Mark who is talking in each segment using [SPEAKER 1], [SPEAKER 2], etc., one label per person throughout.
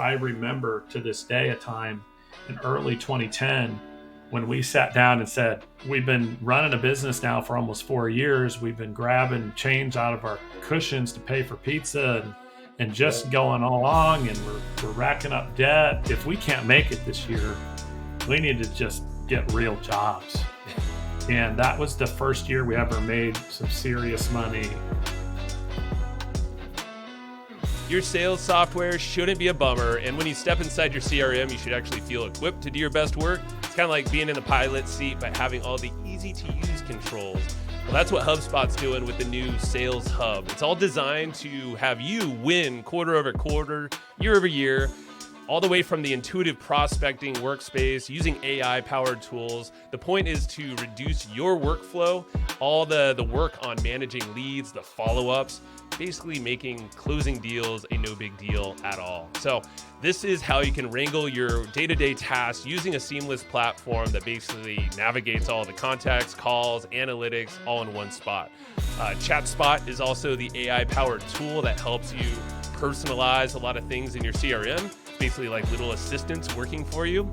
[SPEAKER 1] I remember to this day a time in early 2010 when we sat down and said, we've been running a business now for almost 4 years. We've been grabbing change out of our cushions to pay for pizza and just going along, and we're racking up debt. If we can't make it this year, we need to just get real jobs. And that was the first year we ever made some serious money.
[SPEAKER 2] Your sales software shouldn't be a bummer, and when you step inside your CRM, you should actually feel equipped to do your best work. It's kind of like being in the pilot seat by having all the easy-to-use controls. Well, that's what HubSpot's doing with the new Sales Hub. It's all designed to have you win quarter over quarter, year over year, all the way from the intuitive prospecting workspace using AI-powered tools. The point is to reduce your workflow, all the work on managing leads, the follow-ups, basically making closing deals a no big deal at all. So this is how you can wrangle your day-to-day tasks using a seamless platform that basically navigates all the contacts, calls, analytics, all in one spot. ChatSpot is also the AI-powered tool that helps you personalize a lot of things in your CRM. Basically like little assistants working for you.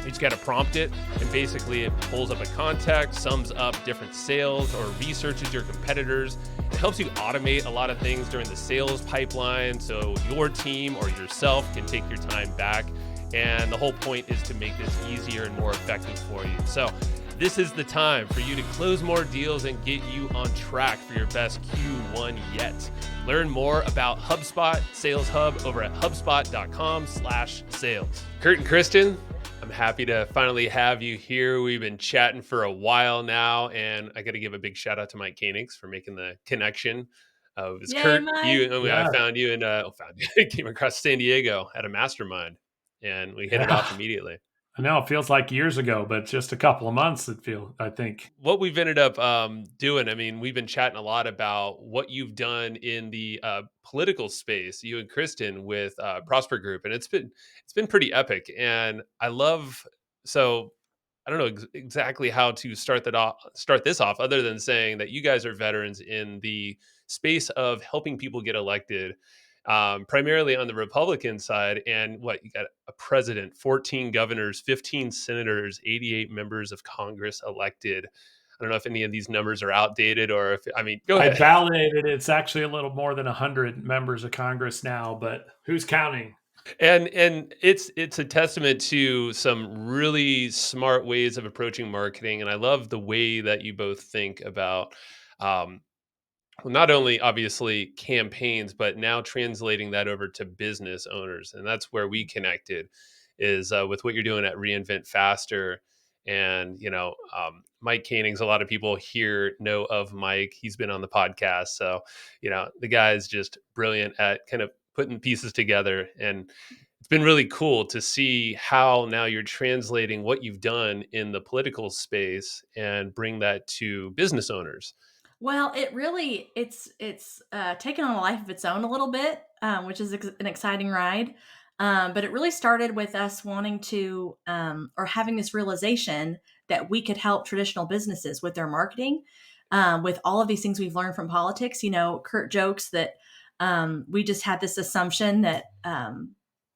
[SPEAKER 2] You just got to prompt it, and basically it pulls up a contact, sums up different sales, or researches your competitors. It helps you automate a lot of things during the sales pipeline so your team or yourself can take your time back. And the whole point is to make this easier and more effective for you. So this is the time for you to close more deals and get you on track for your best Q1 yet. Learn more about HubSpot Sales Hub over at hubspot.com/sales. Kurt and Kristen, I'm happy to finally have you here. We've been chatting for a while now, and I got to give a big shout out to Mike Koenigs for making the connection. It was
[SPEAKER 3] Yay,
[SPEAKER 2] Kurt,
[SPEAKER 3] Mike.
[SPEAKER 2] I found you and came across San Diego at a mastermind, and we hit it off immediately.
[SPEAKER 1] I know it feels like years ago, but just a couple of months, I think.
[SPEAKER 2] What we've ended up doing, I mean, we've been chatting a lot about what you've done in the political space, you and Kristen with Prosper Group, and it's been pretty epic. And I love, so I don't know exactly how to start this off, other than saying that you guys are veterans in the space of helping people get elected, primarily on the Republican side. And what, you got a president, 14 governors, 15 senators, 88 members of Congress elected. I don't know if any of these numbers are outdated, or if, I mean, go ahead.
[SPEAKER 1] I validated it's actually a little more than 100 members of Congress now, but who's counting?
[SPEAKER 2] And it's a testament to some really smart ways of approaching marketing. And I love the way that you both think about not only obviously campaigns, but now translating that over to business owners. And that's where we connected, is with what you're doing at Reinvent Faster. And, Mike Koenigs, a lot of people here know of Mike. He's been on the podcast. So, the guy's just brilliant at kind of putting pieces together. And it's been really cool to see how now you're translating what you've done in the political space and bring that to business owners.
[SPEAKER 3] Well, it's taken on a life of its own a little bit, which is an exciting ride. But it really started with us wanting to, or having this realization that we could help traditional businesses with their marketing, with all of these things we've learned from politics. Kurt jokes that we just had this assumption that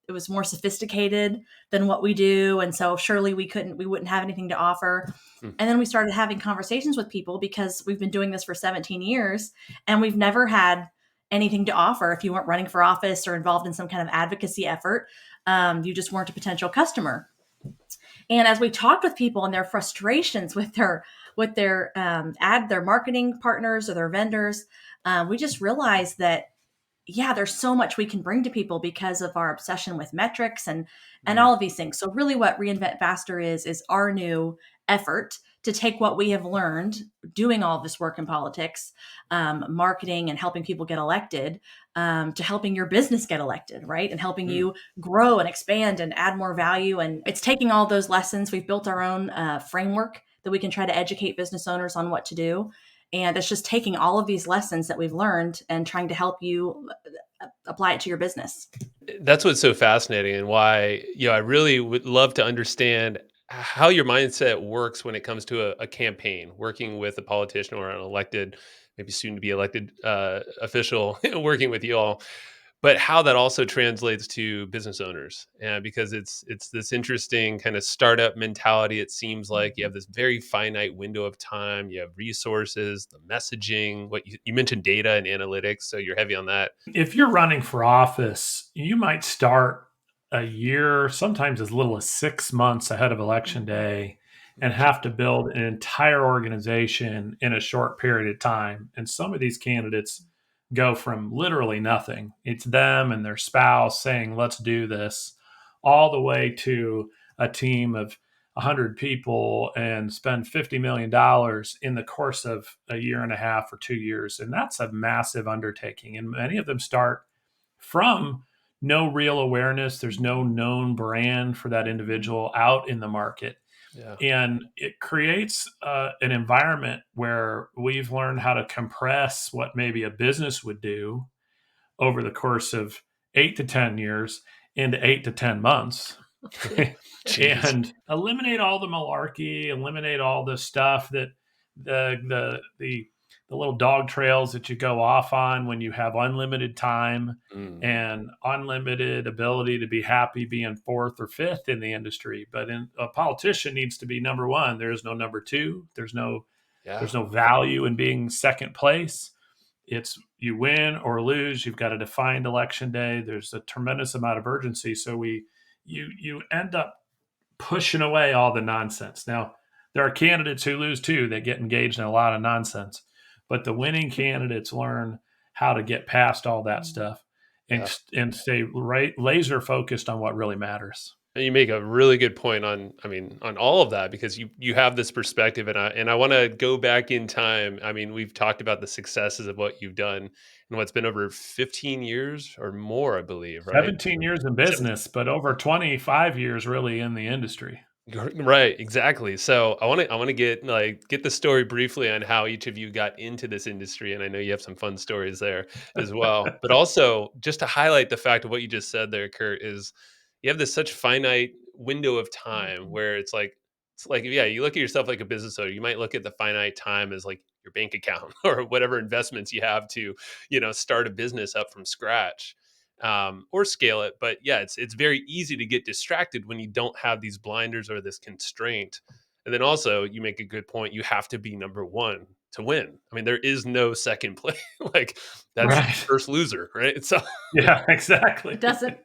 [SPEAKER 3] it was more sophisticated than what we do, and so surely we wouldn't have anything to offer. And then we started having conversations with people, because we've been doing this for 17 years and we've never had anything to offer. If you weren't running for office or involved in some kind of advocacy effort, you just weren't a potential customer. And as we talked with people and their frustrations with their marketing partners or their vendors, we just realized that, there's so much we can bring to people because of our obsession with metrics and all of these things. So really what Reinvent Faster is our new effort to take what we have learned doing all this work in politics, marketing, and helping people get elected, to helping your business get elected, right? And helping you grow and expand and add more value. And it's taking all those lessons. We've built our own framework that we can try to educate business owners on what to do. And it's just taking all of these lessons that we've learned and trying to help you apply it to your business.
[SPEAKER 2] That's what's so fascinating, and why, I really would love to understand how your mindset works when it comes to a campaign, working with a politician or an elected, maybe soon to be elected official, working with you all. but how that also translates to business owners, because it's this interesting kind of startup mentality. It seems like you have this very finite window of time. You have resources, the messaging, what you mentioned, data and analytics. So you're heavy on that.
[SPEAKER 1] If you're running for office, you might start a year, sometimes as little as 6 months ahead of election day, and have to build an entire organization in a short period of time. And some of these candidates go from literally nothing. It's them and their spouse saying, let's do this, all the way to a team of 100 people and spend $50 million in the course of a year and a half or 2 years. And that's a massive undertaking. And many of them start from no real awareness. There's no known brand for that individual out in the market.
[SPEAKER 2] Yeah.
[SPEAKER 1] And it creates an environment where we've learned how to compress what maybe a business would do over the course of 8 to 10 years into 8 to 10 months. And eliminate all the malarkey, eliminate all the stuff that the little dog trails that you go off on when you have unlimited time and unlimited ability to be happy being fourth or fifth in the industry. But a politician needs to be number one. There is no number two. There's no value in being second place. It's you win or lose. You've got a defined election day. There's a tremendous amount of urgency. So you end up pushing away all the nonsense. Now, there are candidates who lose too. They get engaged in a lot of nonsense. But the winning candidates learn how to get past all that stuff and stay laser focused on what really matters.
[SPEAKER 2] And you make a really good point on all of that, because you have this perspective, and I want to go back in time. I mean, we've talked about the successes of what you've done and what's been over 15 years or more, I believe, right?
[SPEAKER 1] 17 years in business, but over 25 years really in the industry.
[SPEAKER 2] Right, exactly. So I want to get the story briefly on how each of you got into this industry, and I know you have some fun stories there as well. But also, just to highlight the fact of what you just said there, Kurt, is you have this such finite window of time where it's like you look at yourself like a business owner. You might look at the finite time as like your bank account or whatever investments you have to start a business up from scratch. Or scale it. But yeah, it's very easy to get distracted when you don't have these blinders or this constraint. And then also, you make a good point. You have to be number one to win. I mean, there is no second place. Like that's
[SPEAKER 1] Right.
[SPEAKER 2] first loser, right? So
[SPEAKER 1] yeah, exactly.
[SPEAKER 3] It doesn't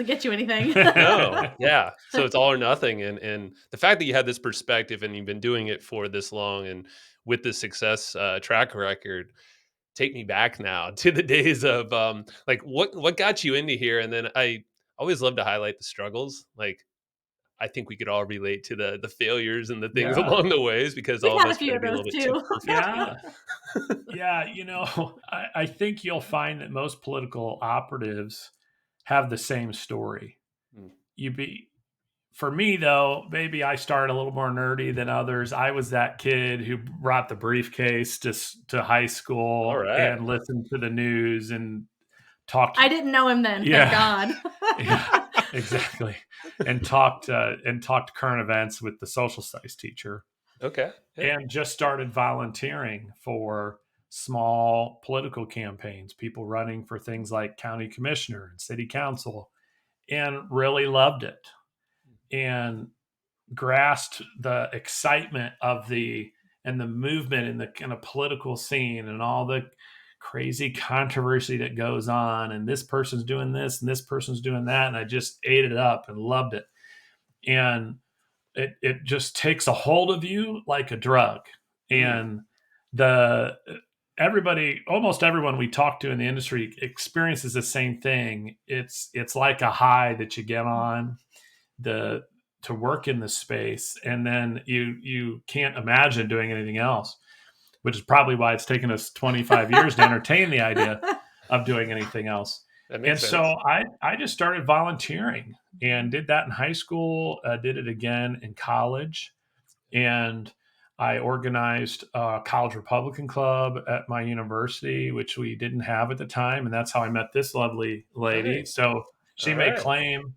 [SPEAKER 3] get you anything.
[SPEAKER 2] no, yeah. So it's all or nothing. And the fact that you had this perspective and you've been doing it for this long and with the success track record, take me back now to the days of like what got you into here. And then I always love to highlight the struggles. Like I think we could all relate to the failures and the things along the ways, because all of us
[SPEAKER 3] few
[SPEAKER 2] try to
[SPEAKER 3] of
[SPEAKER 2] be a little
[SPEAKER 3] those
[SPEAKER 2] bit too
[SPEAKER 3] too.
[SPEAKER 2] perfect.
[SPEAKER 1] Yeah, I think you'll find that most political operatives have the same story. For me, though, maybe I started a little more nerdy than others. I was that kid who brought the briefcase to high school
[SPEAKER 2] All right.
[SPEAKER 1] and listened to the news and talked.
[SPEAKER 3] I didn't know him then. Thank God.
[SPEAKER 1] Yeah, exactly. And talked current events with the social studies teacher.
[SPEAKER 2] Okay. Yeah.
[SPEAKER 1] And just started volunteering for small political campaigns, people running for things like county commissioner and city council, and really loved it. And grasped the excitement of the movement in the kind of political scene and all the crazy controversy that goes on. And this person's doing this and this person's doing that. And I just ate it up and loved it. And it just takes a hold of you like a drug. And almost everyone we talk to in the industry experiences the same thing. It's like a high that you get on to work in this space, and then you can't imagine doing anything else, which is probably why it's taken us 25 years to entertain the idea of doing anything else. And sense. So I just started volunteering and did that in high school, did it again in college, and I organized a college Republican club at my university, which we didn't have at the time, and that's how I met this lovely lady. Right. So she may claim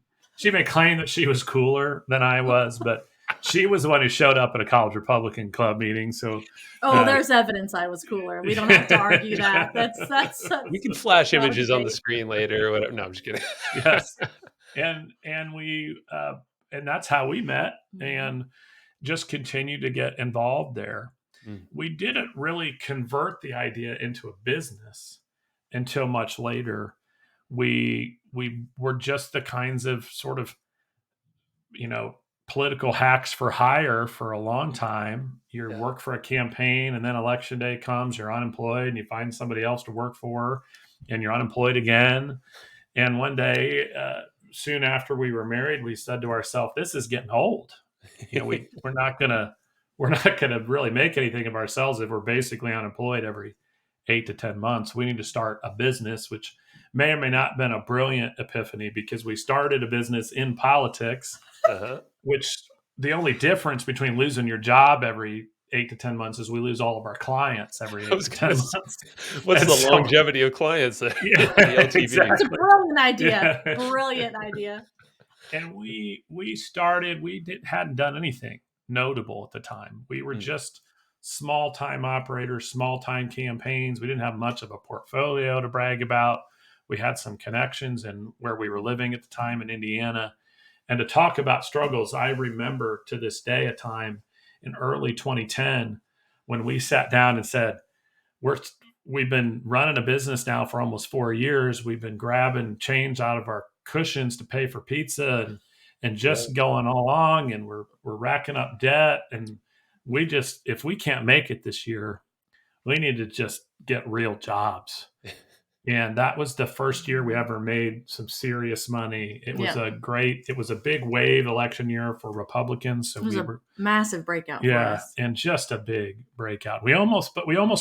[SPEAKER 1] that she was cooler than I was, but she was the one who showed up at a college Republican club meeting. So,
[SPEAKER 3] There's evidence I was cooler. We don't have to argue that. That's
[SPEAKER 2] We can flash
[SPEAKER 3] not a
[SPEAKER 2] images on the
[SPEAKER 3] debate.
[SPEAKER 2] screen later or whatever. No, I'm just kidding.
[SPEAKER 1] yes, and we and that's how we met, and just continued to get involved there. We didn't really convert the idea into a business until much later. We were just the kinds of sort of, political hacks for hire for a long time. You work for a campaign, and then election day comes, you're unemployed, and you find somebody else to work for, and you're unemployed again. And one day, soon after we were married, we said to ourselves, "This is getting old. We're not gonna really make anything of ourselves if we're basically unemployed every 8 to 10 months. We need to start a business," which may or may not have been a brilliant epiphany, because we started a business in politics, which the only difference between losing your job every 8 to 10 months is we lose all of our clients every 8 to 10 months.
[SPEAKER 2] What's
[SPEAKER 1] And
[SPEAKER 2] the
[SPEAKER 1] so-
[SPEAKER 2] longevity of clients? The LTV.
[SPEAKER 1] exactly.
[SPEAKER 3] That's a brilliant idea.
[SPEAKER 1] Yeah.
[SPEAKER 3] Brilliant idea.
[SPEAKER 1] And we hadn't done anything notable at the time. We were just small time operators, small time campaigns. We didn't have much of a portfolio to brag about. We had some connections in where we were living at the time in Indiana. And to talk about struggles, I remember to this day a time in early 2010 when we sat down and said, we've been running a business now for almost 4 years. We've been grabbing change out of our cushions to pay for pizza and just going along, and we're racking up debt. And if we can't make it this year, we need to just get real jobs. And that was the first year we ever made some serious money. It was it was a big wave election year for Republicans. So
[SPEAKER 3] it was a massive breakout for us.
[SPEAKER 1] And just a big breakout. We almost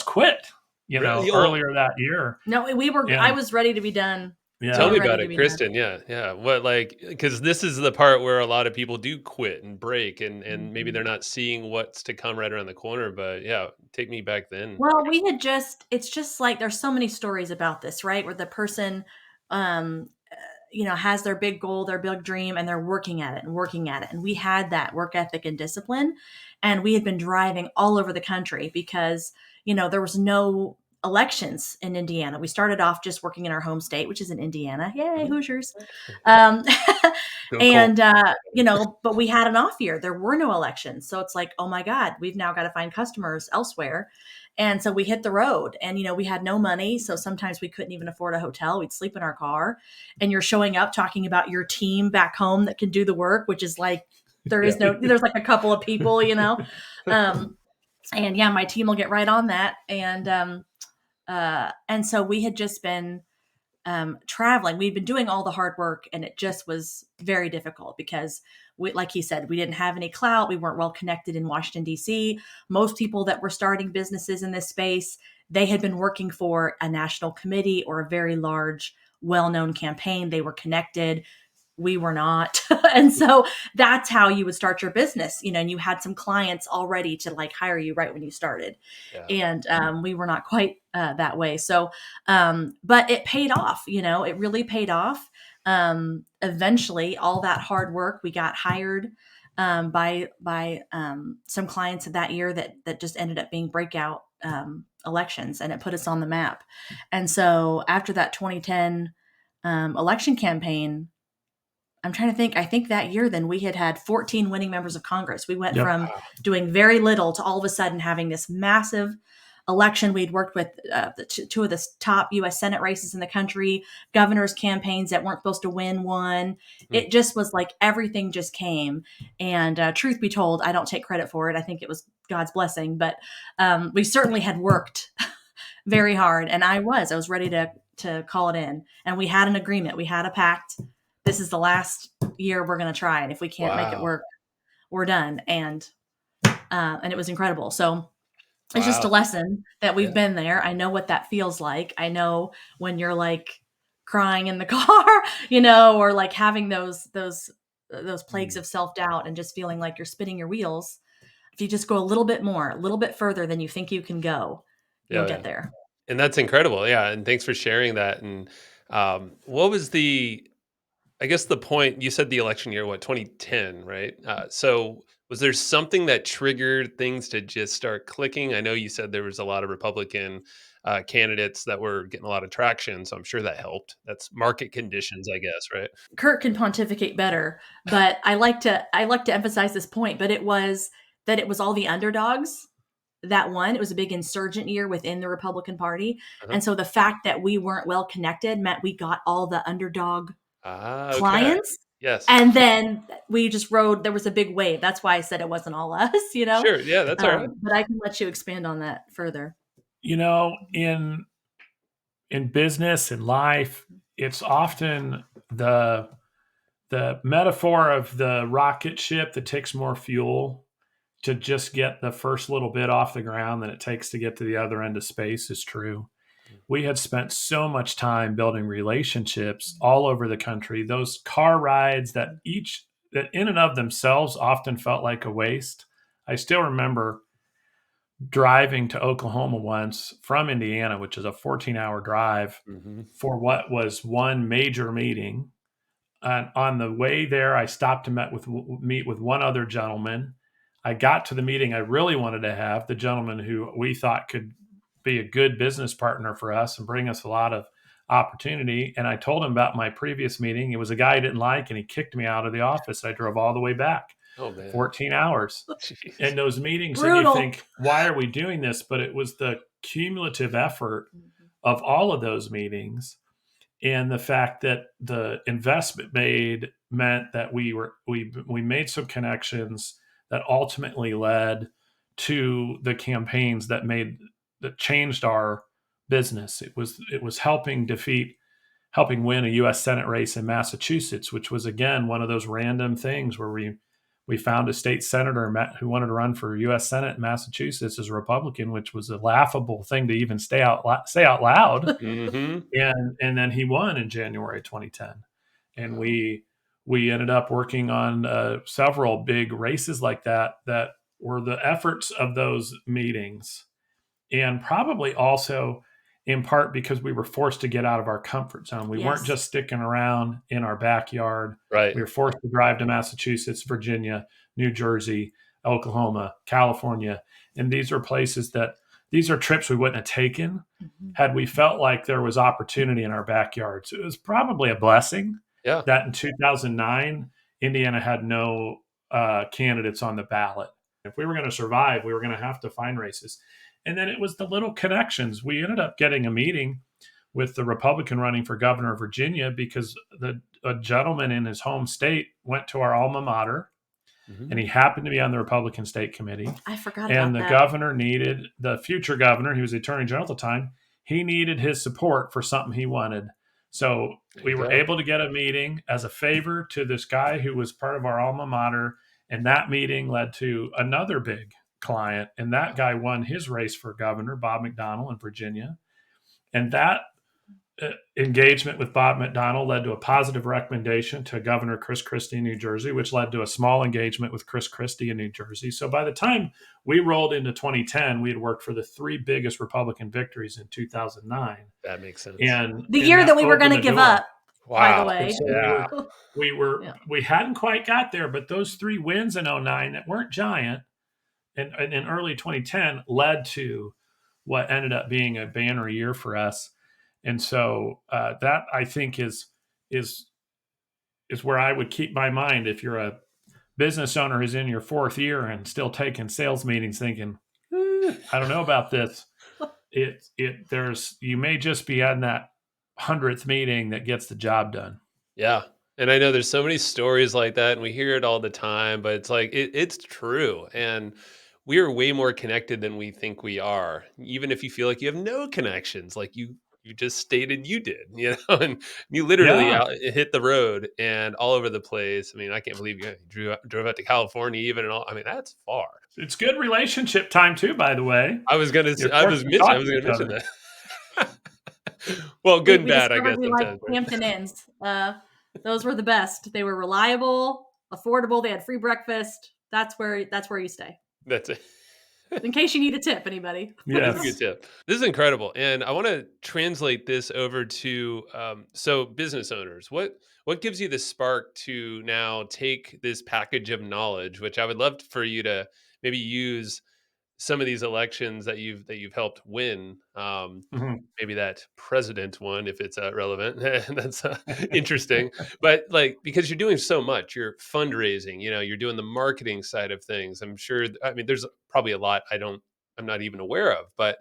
[SPEAKER 1] quit, earlier that year.
[SPEAKER 3] No, I was ready to be done.
[SPEAKER 1] Yeah.
[SPEAKER 2] Tell me about it, Kristen. Yeah. What, because this is the part where a lot of people do quit and break, and maybe they're not seeing what's to come right around the corner. But yeah, take me back then.
[SPEAKER 3] Well, it's just like, there's so many stories about this, right? Where the person, has their big goal, their big dream, and they're working at it and working at it. And we had that work ethic and discipline, and we had been driving all over the country because, there was no elections in Indiana. We started off just working in our home state, which is in Indiana. Yay, Hoosiers. And, but we had an off year. There were no elections. So it's like, oh my God, we've now got to find customers elsewhere. And so we hit the road, and, we had no money. So sometimes we couldn't even afford a hotel. We'd sleep in our car, and you're showing up talking about your team back home that can do the work, which is like, there's like a couple of people, and my team will get right on that. And so we had just been traveling. We'd been doing all the hard work, and it just was very difficult because, like he said, we didn't have any clout. We weren't well connected in Washington, D.C. Most people that were starting businesses in this space, they had been working for a national committee or a very large, well-known campaign. They were connected. We were not. And so that's how you would start your business, and you had some clients already to hire you right when you started. Yeah. And we were not quite that way. So, but it paid off, it really paid off. Eventually all that hard work, we got hired by some clients that year that just ended up being breakout elections, and it put us on the map. And so after that 2010 election campaign, I'm trying to think. I think that year then we had 14 winning members of Congress. We went from doing very little to all of a sudden having this massive election. We'd worked with two of the top U.S. Senate races in the country, governor's campaigns that weren't supposed to win one. It just was like everything just came. And truth be told, I don't take credit for it. I think it was God's blessing, but we certainly had worked very hard. And I was ready to call it in. And we had an agreement. We had a pact. This is the last year we're going to try. And if we can't make it work, we're done. And it was incredible. So it's just a lesson that we've been there. I know what that feels like. I know when you're crying in the car, or having those plagues of self-doubt and just feeling like you're spinning your wheels. If you just go a little bit more, a little bit further than you think you can go, you'll get there.
[SPEAKER 2] And that's incredible. Yeah. And thanks for sharing that. And what was the I guess the point you said the election year, what, 2010, right? So was there something that triggered things to just start clicking? I know you said there was a lot of Republican candidates that were getting a lot of traction, so I'm sure that helped. That's market conditions, I guess, right?
[SPEAKER 3] Kurt can pontificate better, but I like to emphasize this point. But it was all the underdogs that won. It was a big insurgent year within the Republican Party,
[SPEAKER 2] Uh-huh.
[SPEAKER 3] and so the fact that we weren't well connected meant we got all the underdog
[SPEAKER 2] Okay.
[SPEAKER 3] clients,
[SPEAKER 2] Yes.
[SPEAKER 3] and then we just rode. There was a big wave. That's why I said it wasn't all us, you know.
[SPEAKER 2] Sure. Yeah, that's all right.
[SPEAKER 3] But I can let you expand on that further.
[SPEAKER 1] In business and life, it's often the metaphor of the rocket ship that takes more fuel to just get the first little bit off the ground than it takes to get to the other end of space is true. We had spent so much time building relationships all over the country. Those car rides that in and of themselves often felt like a waste. I still remember driving to Oklahoma once from Indiana, which is a 14-hour drive
[SPEAKER 2] Hmm.
[SPEAKER 1] for what was one major meeting. And on the way there, I stopped to meet with one other gentleman. I got to the meeting I really wanted to have, the gentleman who we thought could be a good business partner for us and bring us a lot of opportunity. And I told him about my previous meeting. It was a guy I didn't like, and he kicked me out of the office. I drove all the way back,
[SPEAKER 2] Oh man.
[SPEAKER 1] 14 hours.
[SPEAKER 2] Jeez.
[SPEAKER 1] And those meetings, and you
[SPEAKER 3] Brutal.
[SPEAKER 1] think, why are we doing this? But it was the cumulative effort of all of those meetings, and the fact that the investment made meant that we made some connections that ultimately led to the campaigns that changed our business. It was helping win a U.S. Senate race in Massachusetts, which was again one of those random things where we found a state senator who wanted to run for U.S. Senate in Massachusetts as a Republican, which was a laughable thing to even say out loud.
[SPEAKER 2] Hmm.
[SPEAKER 1] And then he won in January 2010, and
[SPEAKER 2] Wow.
[SPEAKER 1] we ended up working on several big races like that were the efforts of those meetings, and probably also in part because we were forced to get out of our comfort zone. We weren't
[SPEAKER 3] Yes.
[SPEAKER 1] just sticking around in our backyard.
[SPEAKER 2] Right.
[SPEAKER 1] We were forced to drive to Massachusetts, Virginia, New Jersey, Oklahoma, California. And these are trips we wouldn't have taken
[SPEAKER 3] Mhm.
[SPEAKER 1] had we felt like there was opportunity in our backyard. So it was probably a blessing
[SPEAKER 2] Yeah.
[SPEAKER 1] that in 2009, Indiana had no candidates on the ballot. If we were going to survive, we were going to have to find races. And then it was the little connections. We ended up getting a meeting with the Republican running for governor of Virginia because a gentleman in his home state went to our alma mater,
[SPEAKER 2] Hmm.
[SPEAKER 1] and he happened to be on the Republican state committee.
[SPEAKER 3] I forgot
[SPEAKER 1] And
[SPEAKER 3] about
[SPEAKER 1] the
[SPEAKER 3] that.
[SPEAKER 1] governor needed the future governor, he was the attorney general at the time. He needed his support for something he wanted. So
[SPEAKER 2] There
[SPEAKER 1] we
[SPEAKER 2] you
[SPEAKER 1] were
[SPEAKER 2] go.
[SPEAKER 1] able to get a meeting as a favor to this guy who was part of our alma mater. And that meeting led to another big client. And that guy won his race for governor, Bob McDonnell in Virginia. And that engagement with Bob McDonnell led to a positive recommendation to Governor Chris Christie in New Jersey, which led to a small engagement with Chris Christie in New Jersey. So by the time we rolled into 2010, we had worked for the three biggest Republican victories in 2009,
[SPEAKER 2] That makes sense.
[SPEAKER 3] The
[SPEAKER 1] and
[SPEAKER 3] year that
[SPEAKER 1] that
[SPEAKER 3] we were going
[SPEAKER 1] opened
[SPEAKER 3] to
[SPEAKER 1] the
[SPEAKER 3] give
[SPEAKER 1] door.
[SPEAKER 3] up, by the
[SPEAKER 2] Wow.
[SPEAKER 1] And
[SPEAKER 3] way.
[SPEAKER 1] so
[SPEAKER 2] Yeah.
[SPEAKER 3] Yeah.
[SPEAKER 1] we hadn't quite got there, but those three wins in '09 that weren't giant, and in early 2010 led to what ended up being a banner year for us. And so that I think is is where I would keep my mind if you're a business owner who's in your fourth year and still taking sales meetings, thinking, I don't know about this. There's you may just be on that 100th meeting that gets the job done.
[SPEAKER 2] Yeah. And I know there's so many stories like that and we hear it all the time, but it's like it's true. And we are way more connected than we think we are. Even if you feel like you have no connections, like you just stated you did, and you literally
[SPEAKER 1] Yeah,
[SPEAKER 2] hit the road and all over the place. I mean, I can't believe you drove out to California even and all. I mean, that's far.
[SPEAKER 1] it's good relationship time too, by the way. You're
[SPEAKER 2] I
[SPEAKER 1] forced
[SPEAKER 2] was
[SPEAKER 1] to
[SPEAKER 2] mention I
[SPEAKER 1] talk
[SPEAKER 2] was
[SPEAKER 1] to
[SPEAKER 2] gonna
[SPEAKER 1] each
[SPEAKER 2] mention
[SPEAKER 1] other.
[SPEAKER 2] that. Well, good
[SPEAKER 3] we,
[SPEAKER 2] and
[SPEAKER 3] we
[SPEAKER 2] bad, I
[SPEAKER 3] discovered
[SPEAKER 2] guess
[SPEAKER 3] we liked
[SPEAKER 2] sometimes, right?
[SPEAKER 3] Hampton Inns. Those were the best. They were reliable, affordable. They had free breakfast. That's where you stay.
[SPEAKER 2] That's it.
[SPEAKER 3] In case you need a tip, anybody.
[SPEAKER 2] That's a good
[SPEAKER 1] Yes.
[SPEAKER 2] tip. This is incredible, and I want to translate this over to so business owners. What gives you the spark to now take this package of knowledge, which I would love for you to maybe use some of these elections that you've helped win.
[SPEAKER 1] Mhm.
[SPEAKER 2] Maybe that president one, if it's relevant. That's interesting. But like, because you're doing so much, you're fundraising. You're doing the marketing side of things. I'm sure. I mean, there's probably a lot I'm not even aware of. But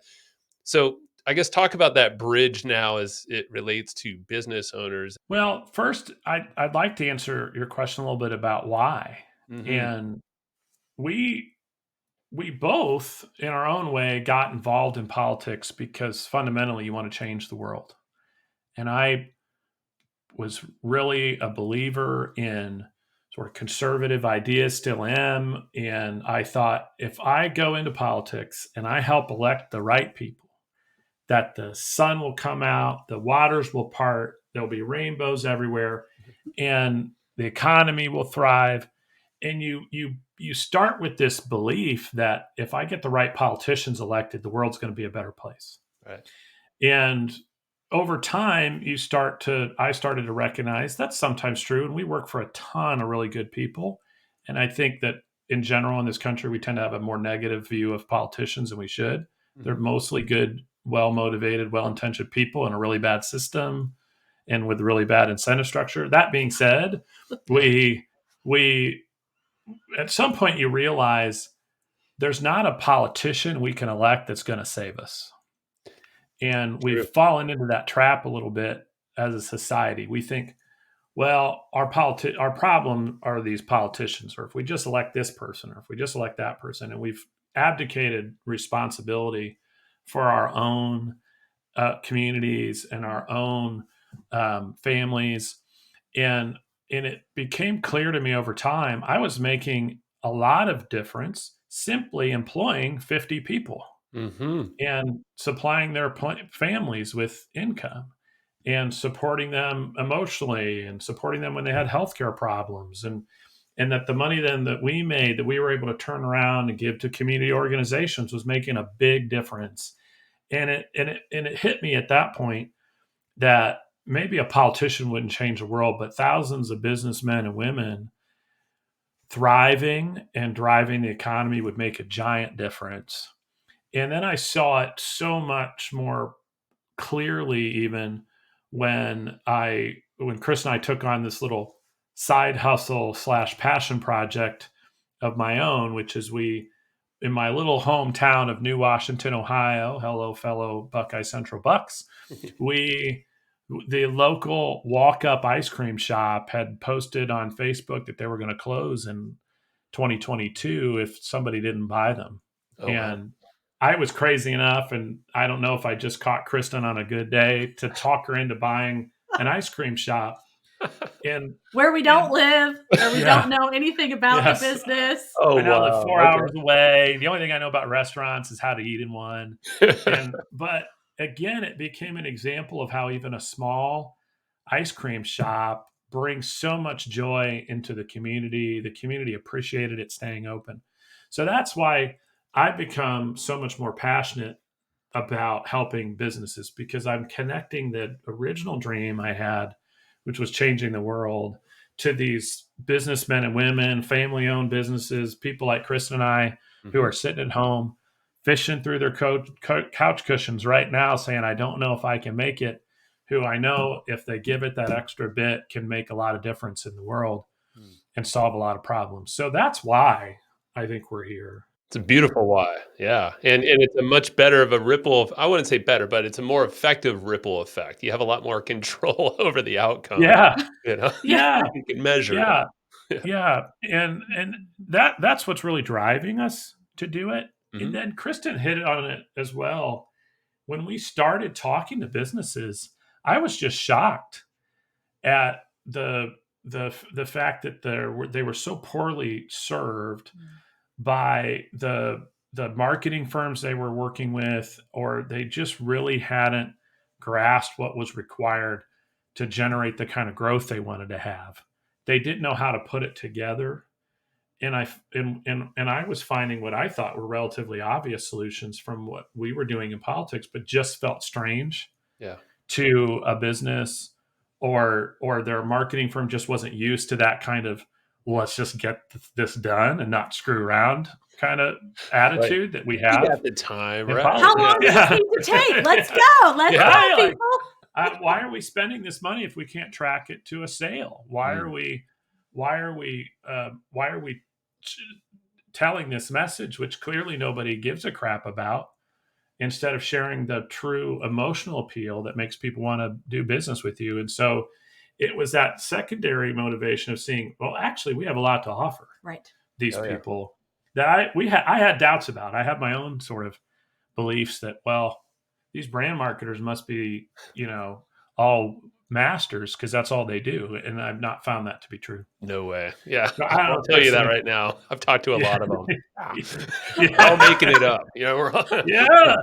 [SPEAKER 2] so I guess talk about that bridge now as it relates to business owners.
[SPEAKER 1] Well, first, I'd like to answer your question a little bit about why.
[SPEAKER 2] Hmm.
[SPEAKER 1] And we we both, in our own way, got involved in politics because fundamentally you want to change the world. And I was really a believer in sort of conservative ideas, still am. And I thought if I go into politics and I help elect the right people, that the sun will come out, the waters will part, there'll be rainbows everywhere, and the economy will thrive. And you start with this belief that if I get the right politicians elected, the world's going to be a better place.
[SPEAKER 2] Right.
[SPEAKER 1] And over time, I started to recognize that's sometimes true. And we work for a ton of really good people. And I think that in general in this country, we tend to have a more negative view of politicians than we should. They're
[SPEAKER 2] Hmm.
[SPEAKER 1] mostly good, well motivated, well intentioned people in a really bad system and with really bad incentive structure. That being said, we, we, at some point you realize there's not a politician we can elect that's going to save us. And we've
[SPEAKER 2] True.
[SPEAKER 1] fallen into that trap a little bit as a society. We think, well, our problem are these politicians, or if we just elect this person, or if we just elect that person, and we've abdicated responsibility for our own communities and our own families, and it became clear to me over time I was making a lot of difference simply employing 50 people
[SPEAKER 2] Hmm.
[SPEAKER 1] and supplying their families with income and supporting them emotionally and supporting them when they had healthcare problems and that the money then that we made that we were able to turn around and give to community organizations was making a big difference. And it hit me at that point that maybe a politician wouldn't change the world, but thousands of businessmen and women thriving and driving the economy would make a giant difference. And then I saw it so much more clearly even when Chris and I took on this little side hustle slash passion project of my own, which is we in my little hometown of New Washington, Ohio, hello fellow Buckeye Central Bucks, we the local walk up ice cream shop had posted on Facebook that they were going to close in 2022 if somebody didn't buy them.
[SPEAKER 2] Oh wow.
[SPEAKER 1] And I was crazy enough, and I don't know if I just caught Kristen on a good day to talk her into buying an ice cream shop. And
[SPEAKER 3] Where we don't
[SPEAKER 1] and
[SPEAKER 3] live, where we
[SPEAKER 1] yeah,
[SPEAKER 3] don't know anything about the
[SPEAKER 1] yes.
[SPEAKER 3] business.
[SPEAKER 2] Oh
[SPEAKER 1] I now live
[SPEAKER 2] wow.
[SPEAKER 1] 4 hours away. The only thing I know about restaurants is how to eat in one.
[SPEAKER 2] Okay.
[SPEAKER 1] And but again, it became an example of how even a small ice cream shop brings so much joy into the community. The community appreciated it staying open. So that's why I've become so much more passionate about helping businesses because I'm connecting the original dream I had, which was changing the world, to these businessmen and women, family owned businesses, people like Kristen and I who
[SPEAKER 2] Hmm.
[SPEAKER 1] are sitting at home fishing through their couch cushions right now saying, I don't know if I can make it, who I know if they give it that extra bit can make a lot of difference in the world and solve a lot of problems. So that's why I think we're here.
[SPEAKER 2] It's a beautiful why, yeah, and it's a much better of a ripple of I wouldn't say better, but it's a more effective ripple effect. You have a lot more control over the outcome,
[SPEAKER 1] Yeah.
[SPEAKER 2] you know?
[SPEAKER 3] Yeah.
[SPEAKER 1] Yeah.
[SPEAKER 2] You can measure it.
[SPEAKER 1] Yeah.
[SPEAKER 2] Yeah.
[SPEAKER 1] Yeah, and that's what's really driving us to do it. And
[SPEAKER 2] Mhm.
[SPEAKER 1] then Kristen hit it on it as well. When we started talking to businesses, I was just shocked at the fact that they were so poorly served by the marketing firms they were working with, or they just really hadn't grasped what was required to generate the kind of growth they wanted to have. They didn't know how to put it together and I was finding what I thought were relatively obvious solutions from what we were doing in politics, but just felt strange
[SPEAKER 2] Yeah.
[SPEAKER 1] to a business, or their marketing firm just wasn't used to that kind of, let's just get this done and not screw around kind of attitude that we have
[SPEAKER 2] at the time,
[SPEAKER 1] in
[SPEAKER 2] right?
[SPEAKER 3] How long
[SPEAKER 1] politics.
[SPEAKER 3] does this need to take? Let's go. Let's
[SPEAKER 1] Yeah,
[SPEAKER 3] go,
[SPEAKER 1] like,
[SPEAKER 3] people.
[SPEAKER 1] why are we spending this money if we can't track it to a sale? Why are we telling this message, which clearly nobody gives a crap about, instead of sharing the true emotional appeal that makes people want to do business with you? And so it was that secondary motivation of seeing, well, actually, we have a lot to offer
[SPEAKER 3] Right.
[SPEAKER 1] these people that I had doubts about. I had my own sort of beliefs that, well, these brand marketers must be, all masters because that's all they do. And I've not found that to be true.
[SPEAKER 2] No way. Yeah.
[SPEAKER 1] No,
[SPEAKER 2] I'll tell you that right now. I've talked to a lot of them.
[SPEAKER 1] Yeah.
[SPEAKER 2] All making it up. We're all,
[SPEAKER 1] yeah.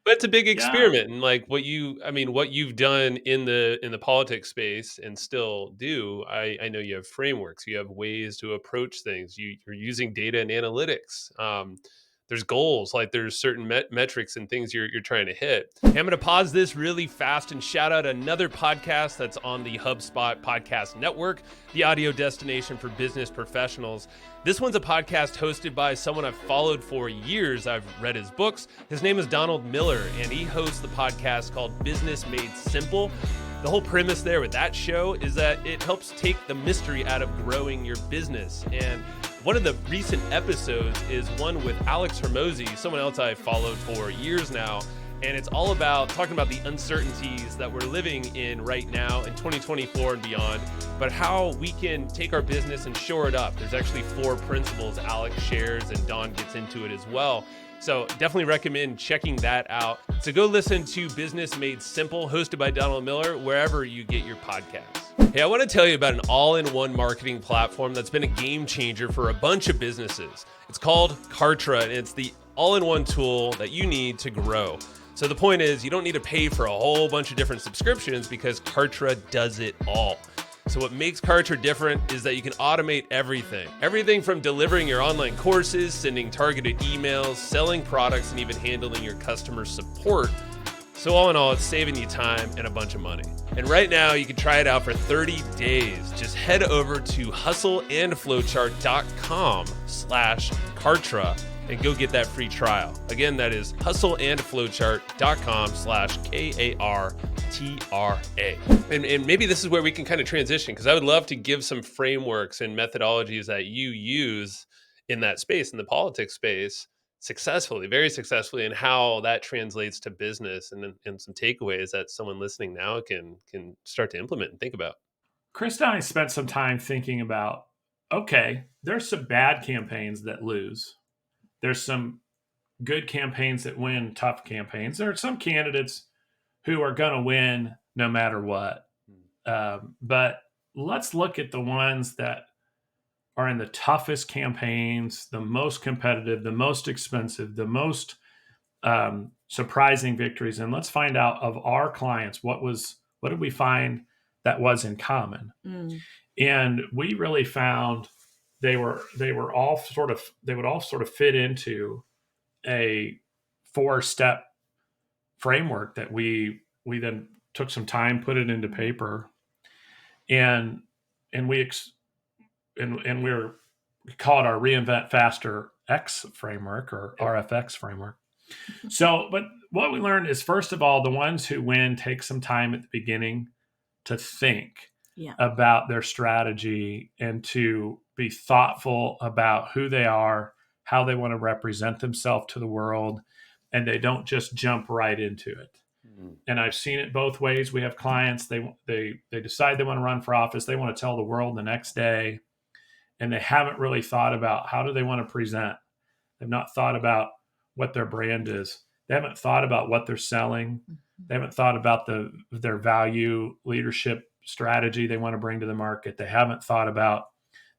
[SPEAKER 2] But it's a big experiment, and like what you've done in the politics space and still do. I know you have frameworks, you have ways to approach things. You're using data and analytics. There's goals, like there's certain metrics and things you're trying to hit. Hey, I'm going to pause this really fast and shout out another podcast that's on the HubSpot Podcast Network, the audio destination for business professionals. This one's a podcast hosted by someone I've followed for years. I've read his books. His name is Donald Miller, and he hosts the podcast called Business Made Simple. The whole premise there with that show is that it helps take the mystery out of growing your business. And one of the recent episodes is one with Alex Hermosi, someone else I've followed for years now. And it's all about talking about the uncertainties that we're living in right now in 2024 and beyond, but how we can take our business and shore it up. There's actually 4 principles Alex shares, and Don gets into it as well. So definitely recommend checking that out. So go listen to Business Made Simple, hosted by Donald Miller, wherever you get your podcasts. Hey, I want to tell you about an all-in-one marketing platform that's been a game changer for a bunch of businesses. It's called Kartra, and it's the all-in-one tool that you need to grow. So the point is, you don't need to pay for a whole bunch of different subscriptions because Kartra does it all. So what makes Kartra different is that you can automate everything. Everything from delivering your online courses, sending targeted emails, selling products, and even handling your customer support. So all in all, it's saving you time and a bunch of money. And right now, you can try it out for 30 days. Just head over to hustleandflowchart.com/Kartra and go get that free trial. Again, that is hustleandflowchart.com/KARTRA. And maybe this is where we can kind of transition, because I would love to give some frameworks and methodologies that you use in that space, in the politics space, successfully, very successfully, and how that translates to business, and some takeaways that someone listening now can start to implement and think about.
[SPEAKER 1] Chris and I spent some time thinking about, okay, there's some bad campaigns that lose. There's some good campaigns that win tough campaigns. There are some candidates who are going to win no matter what. But let's look at the ones that are in the toughest campaigns, the most competitive, the most expensive, the most surprising victories. And let's find out, of our clients, what did we find that was in common? And we really found they would all sort of fit into a 4-step framework that we then took some time, put it into paper, and we call it our Reinvent Faster X framework, or RFX framework. So, but what we learned is, first of all, the ones who win take some time at the beginning to think about their strategy and to be thoughtful about who they are, how they want to represent themselves to the world, and they don't just jump right into it. And I've seen it both ways. We have clients, they decide they want to run for office, they want to tell the world the next day, and they haven't really thought about how do they want to present. They've not thought about what their brand is. They haven't thought about what they're selling. They haven't thought about their value leadership strategy they want to bring to the market. They haven't thought about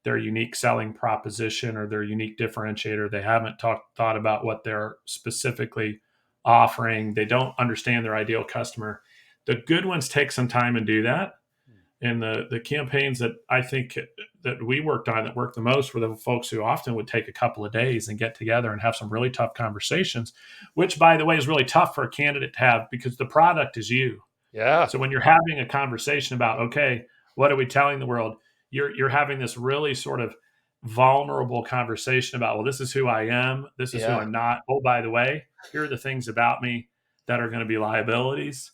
[SPEAKER 1] their unique selling proposition or their unique differentiator. They haven't thought about what they're specifically offering. They don't understand their ideal customer. The good ones take some time and do that. And the campaigns that I think that we worked on that worked the most were the folks who often would take a couple of days and get together and have some really tough conversations, which, by the way, is really tough for a candidate to have because the product is you.
[SPEAKER 2] Yeah.
[SPEAKER 1] So when you're having a conversation about, okay, what are we telling the world? You're having this really sort of vulnerable conversation about, well, this is who I am. This is who I'm not. Oh, by the way, here are the things about me that are going to be liabilities.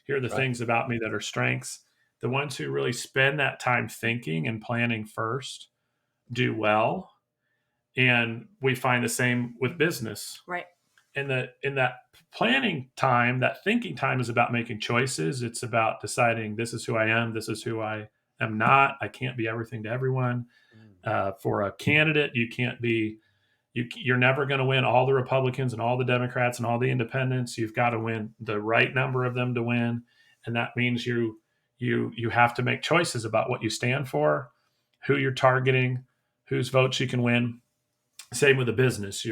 [SPEAKER 1] Here are the things about me that are strengths. The ones who really spend that time thinking and planning first do well. And we find the same with business.
[SPEAKER 3] Right.
[SPEAKER 1] In that planning time, that thinking time is about making choices. It's about deciding this is who I am. This is who I am not. I can't be everything to everyone. For a candidate, you can't be, you're never going to win all the Republicans and all the Democrats and all the independents. You've got to win the right number of them to win. And that means you have to make choices about what you stand for, who you're targeting, whose votes you can win. Same with a business.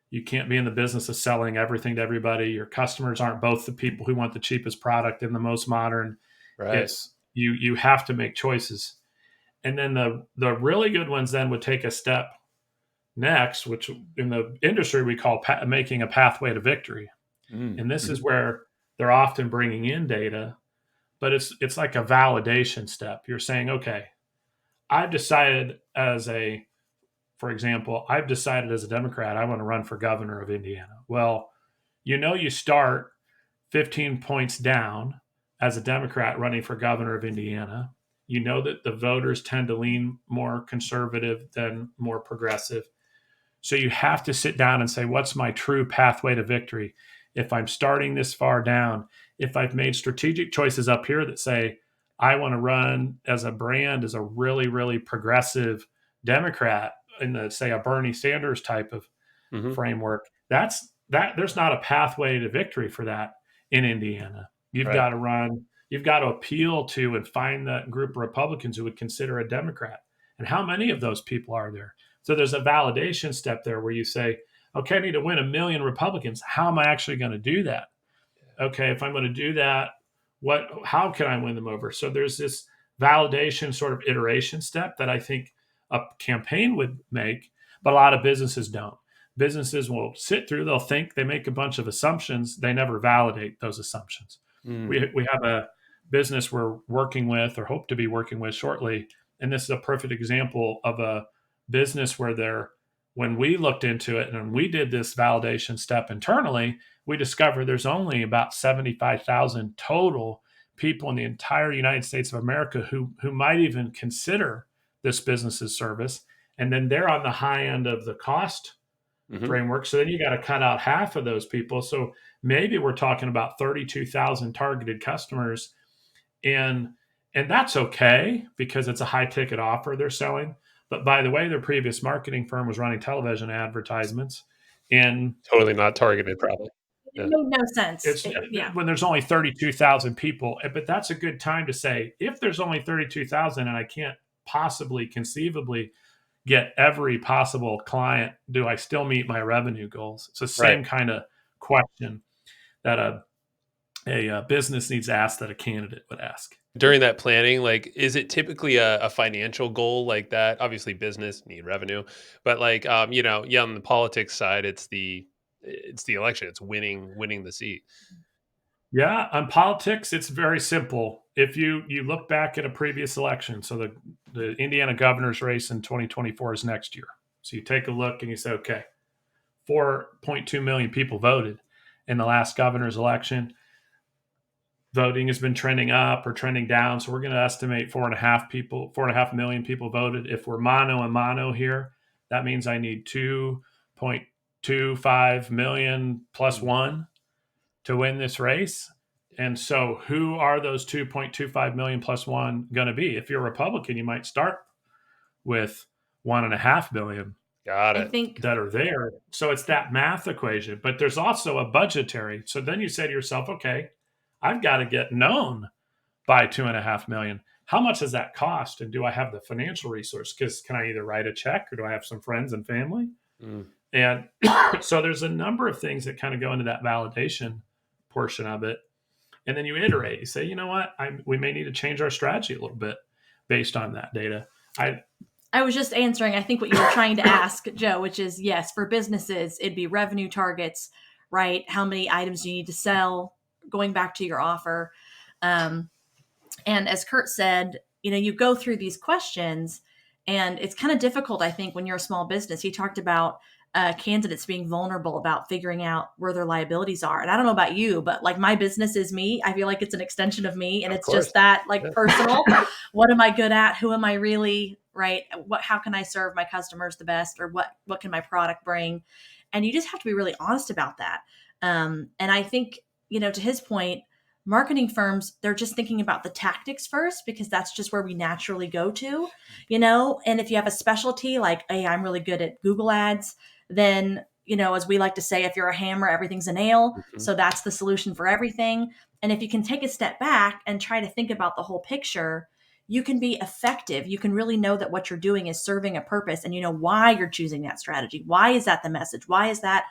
[SPEAKER 1] You can't be in the business of selling everything to everybody. Your customers aren't both the people who want the cheapest product and the most modern.
[SPEAKER 2] Right.
[SPEAKER 1] It's you have to make choices. And then the really good ones then would take a step next, which in the industry we call making a pathway to victory. And this is where they're often bringing in data, but it's like a validation step. You're saying, okay, I've decided for example, I've decided as a Democrat, I want to run for governor of Indiana. Well, you start 15 points down as a Democrat running for governor of Indiana. You know that the voters tend to lean more conservative than more progressive. So you have to sit down and say, what's my true pathway to victory? If I'm starting this far down, if I've made strategic choices up here that say, I want to run as a brand, as a really, really progressive Democrat in say a Bernie Sanders type of framework, there's not a pathway to victory for that in Indiana. You've got to appeal to and find that group of Republicans who would consider a Democrat. And how many of those people are there? So there's a validation step there where you say, okay, I need to win 1 million Republicans. How am I actually going to do that? Okay, if I'm going to do that, how can I win them over? So there's this validation sort of iteration step that I think a campaign would make, but a lot of businesses don't. Businesses will sit through, they'll think, they make a bunch of assumptions, they never validate those assumptions. We have a business we're working with or hope to be working with shortly, and this is a perfect example of a business where when we looked into it and we did this validation step internally, we discovered there's only about 75,000 total people in the entire United States of America who might even consider this business's service. And then they're on the high end of the cost framework. So then you got to cut out half of those people. So maybe we're talking about 32,000 targeted customers. And that's okay because it's a high ticket offer they're selling. But by the way, their previous marketing firm was running television advertisements and
[SPEAKER 2] totally not targeted, probably.
[SPEAKER 3] It made no sense.
[SPEAKER 1] When there's only 32,000 people. But that's a good time to say, if there's only 32,000 and I can't possibly conceivably get every possible client, do I still meet my revenue goals? It's the same kind of question that a business needs to ask that a candidate would ask.
[SPEAKER 2] During that planning, like, is it typically a financial goal like that? Obviously business need revenue, but like, on the politics side, it's the election, it's winning the seat.
[SPEAKER 1] Yeah, on politics, it's very simple. If you look back at a previous election, so the Indiana governor's race in 2024 is next year. So you take a look and you say, okay, 4.2 million people voted in the last governor's election. Voting has been trending up or trending down. So we're going to estimate 4.5 million people voted. If we're mano and mano here, that means I need 2.25 million plus one to win this race. And so who are those 2.25 million plus one going to be? If you're a Republican, you might start with 1.5 million.
[SPEAKER 2] Got it.
[SPEAKER 1] That are there. So it's that math equation, but there's also a budgetary. So then you say to yourself, okay, I've got to get known by 2.5 million. How much does that cost? And do I have the financial resource? Because can I either write a check or do I have some friends and family? And so there's a number of things that kind of go into that validation portion of it. And then you iterate. You say, you know what, we may need to change our strategy a little bit based on that data.
[SPEAKER 3] I was just answering, I think, what you were trying to ask, Joe, which is yes, for businesses, it'd be revenue targets, right? How many items you need to sell, going back to your offer. Um, and as Kurt said, you go through these questions and it's kind of difficult, I think, when you're a small business. He talked about candidates being vulnerable about figuring out where their liabilities are. And I don't know about you, but like my business is me. I feel like it's an extension of me. And
[SPEAKER 2] Of
[SPEAKER 3] it's
[SPEAKER 2] course.
[SPEAKER 3] just that like
[SPEAKER 2] Yeah.
[SPEAKER 3] personal. What am I good at? Who am I really? Right? How can I serve my customers the best? Or what can my product bring? And you just have to be really honest about that. And I think, to his point, marketing firms, they're just thinking about the tactics first because that's just where we naturally go to, and if you have a specialty like, hey, I'm really good at Google ads, then, as we like to say, if you're a hammer, everything's a nail.
[SPEAKER 2] Mhm.
[SPEAKER 3] So that's the solution for everything. And if you can take a step back and try to think about the whole picture, you can be effective. You can really know that what you're doing is serving a purpose, and you know why you're choosing that strategy. Why is that the message? Why is that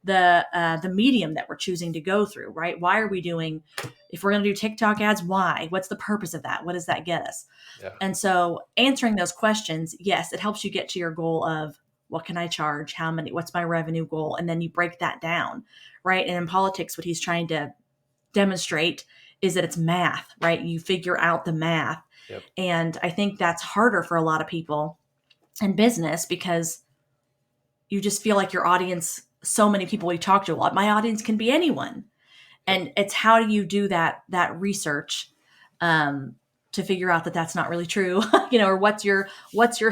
[SPEAKER 3] the medium that we're choosing to go through, right? Why are we doing, if we're going to do TikTok ads, why? What's the purpose of that? What does that get us?
[SPEAKER 2] Yeah.
[SPEAKER 3] And so answering those questions, yes, it helps you get to your goal of what can I charge? How many? What's my revenue goal? And then you break that down, right? And in politics, what he's trying to demonstrate is that it's math, right? You figure out the math.
[SPEAKER 2] Yep.
[SPEAKER 3] And I think that's harder for a lot of people in business because you just feel like your audience, so many people we talk to a lot, my audience can be anyone. And it's how do you do that research to figure out that that's not really true, or what's your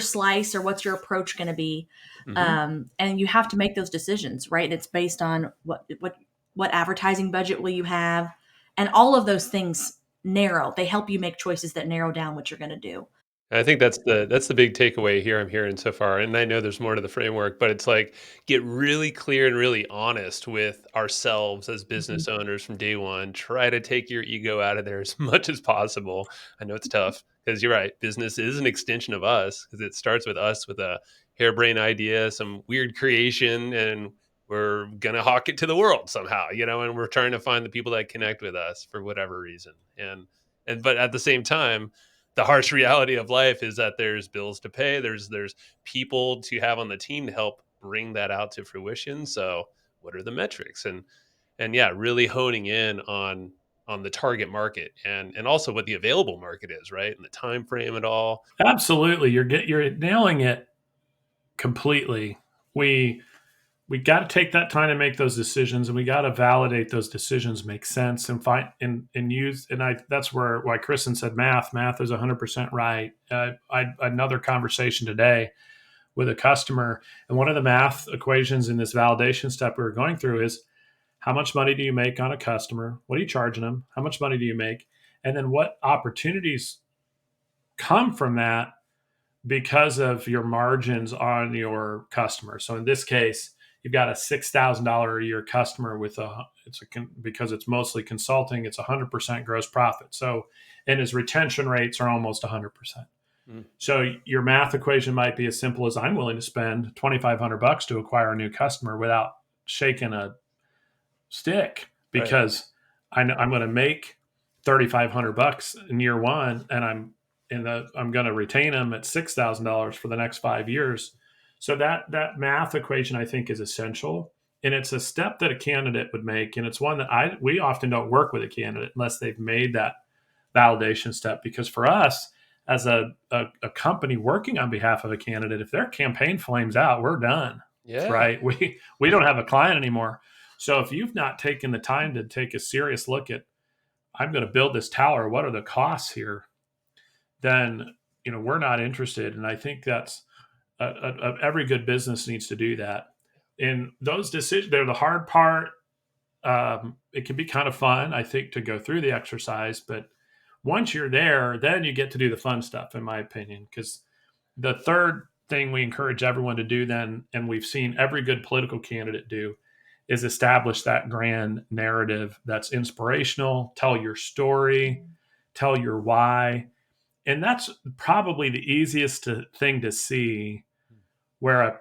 [SPEAKER 3] slice or what's your approach going to be,
[SPEAKER 2] Mhm.
[SPEAKER 3] and you have to make those decisions, right? It's based on what advertising budget will you have, and all of those things they help you make choices that narrow down what you're going to do.
[SPEAKER 2] I think that's the big takeaway here I'm hearing so far. And I know there's more to the framework, but it's like get really clear and really honest with ourselves as
[SPEAKER 3] Mhm.
[SPEAKER 2] business owners from day one. Try to take your ego out of there as much as possible. I know it's tough because you're right. Business is an extension of us because it starts with us with a harebrained idea, some weird creation, and we're gonna hawk it to the world somehow, and we're trying to find the people that connect with us for whatever reason. And but at the same time, the harsh reality of life is that there's bills to pay. There's people to have on the team to help bring that out to fruition. So what are the metrics? And yeah, really honing in on the target market and also what the available market is, right? And the time frame and all.
[SPEAKER 1] Absolutely. You're nailing it completely. We we got to take that time to make those decisions, and we got to validate those decisions make sense and find and use. And I that's why Kristen said math is 100% right. I another conversation today with a customer, and one of the math equations in this validation step we were going through is how much money do you make on a customer? What are you charging them? How much money do you make? And then what opportunities come from that because of your margins on your customer. So in this case, you've got a $6,000 a year customer with because it's mostly consulting, it's 100% gross profit. So, and his retention rates are almost 100%.
[SPEAKER 2] Mm,
[SPEAKER 1] So your math equation might be as simple as I'm willing to spend $2,500 to acquire a new customer without shaking a stick
[SPEAKER 2] right.
[SPEAKER 1] because I'm going to make $3,500 in year one, and I'm going to retain them at $6,000 for the next 5 years. So that math equation I think is essential, and it's a step that a candidate would make, and it's one that we often don't work with a candidate unless they've made that validation step. Because for us as a company working on behalf of a candidate, if their campaign flames out, we're done,
[SPEAKER 2] Yeah.
[SPEAKER 1] right? We don't have a client anymore. So if you've not taken the time to take a serious look at, I'm going to build this tower, what are the costs here? Then, we're not interested. And I think that's every good business needs to do that. And those decisions, they're the hard part. It can be kind of fun, I think, to go through the exercise. But once you're there, then you get to do the fun stuff, in my opinion. Because the third thing we encourage everyone to do then, and we've seen every good political candidate do, is establish that grand narrative that's inspirational, tell your story, tell your why. And that's probably the easiest thing to see where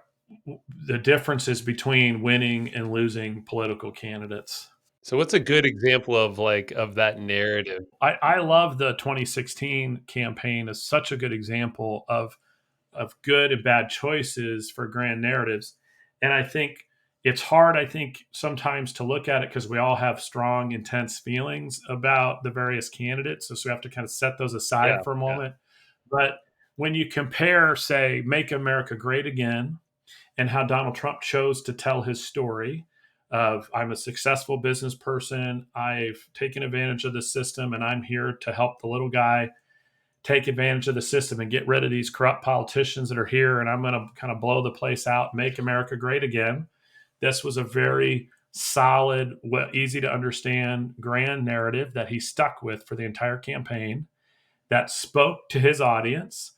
[SPEAKER 1] the differences between winning and losing political candidates.
[SPEAKER 2] So what's a good example of that narrative?
[SPEAKER 1] I love the 2016 campaign as such a good example of good and bad choices for grand narratives. And I think it's hard, I think, sometimes to look at it because we all have strong, intense feelings about the various candidates. So we have to kind of set those
[SPEAKER 2] Yeah,
[SPEAKER 1] aside for a
[SPEAKER 2] yeah,
[SPEAKER 1] moment. But when you compare, say, Make America Great Again and how Donald Trump chose to tell his story of I'm a successful business person, I've taken advantage of the system, and I'm here to help the little guy take advantage of the system and get rid of these corrupt politicians that are here, and I'm going to kind of blow the place out, make America great again. This was a very solid, easy to understand, grand narrative that he stuck with for the entire campaign that spoke to his audience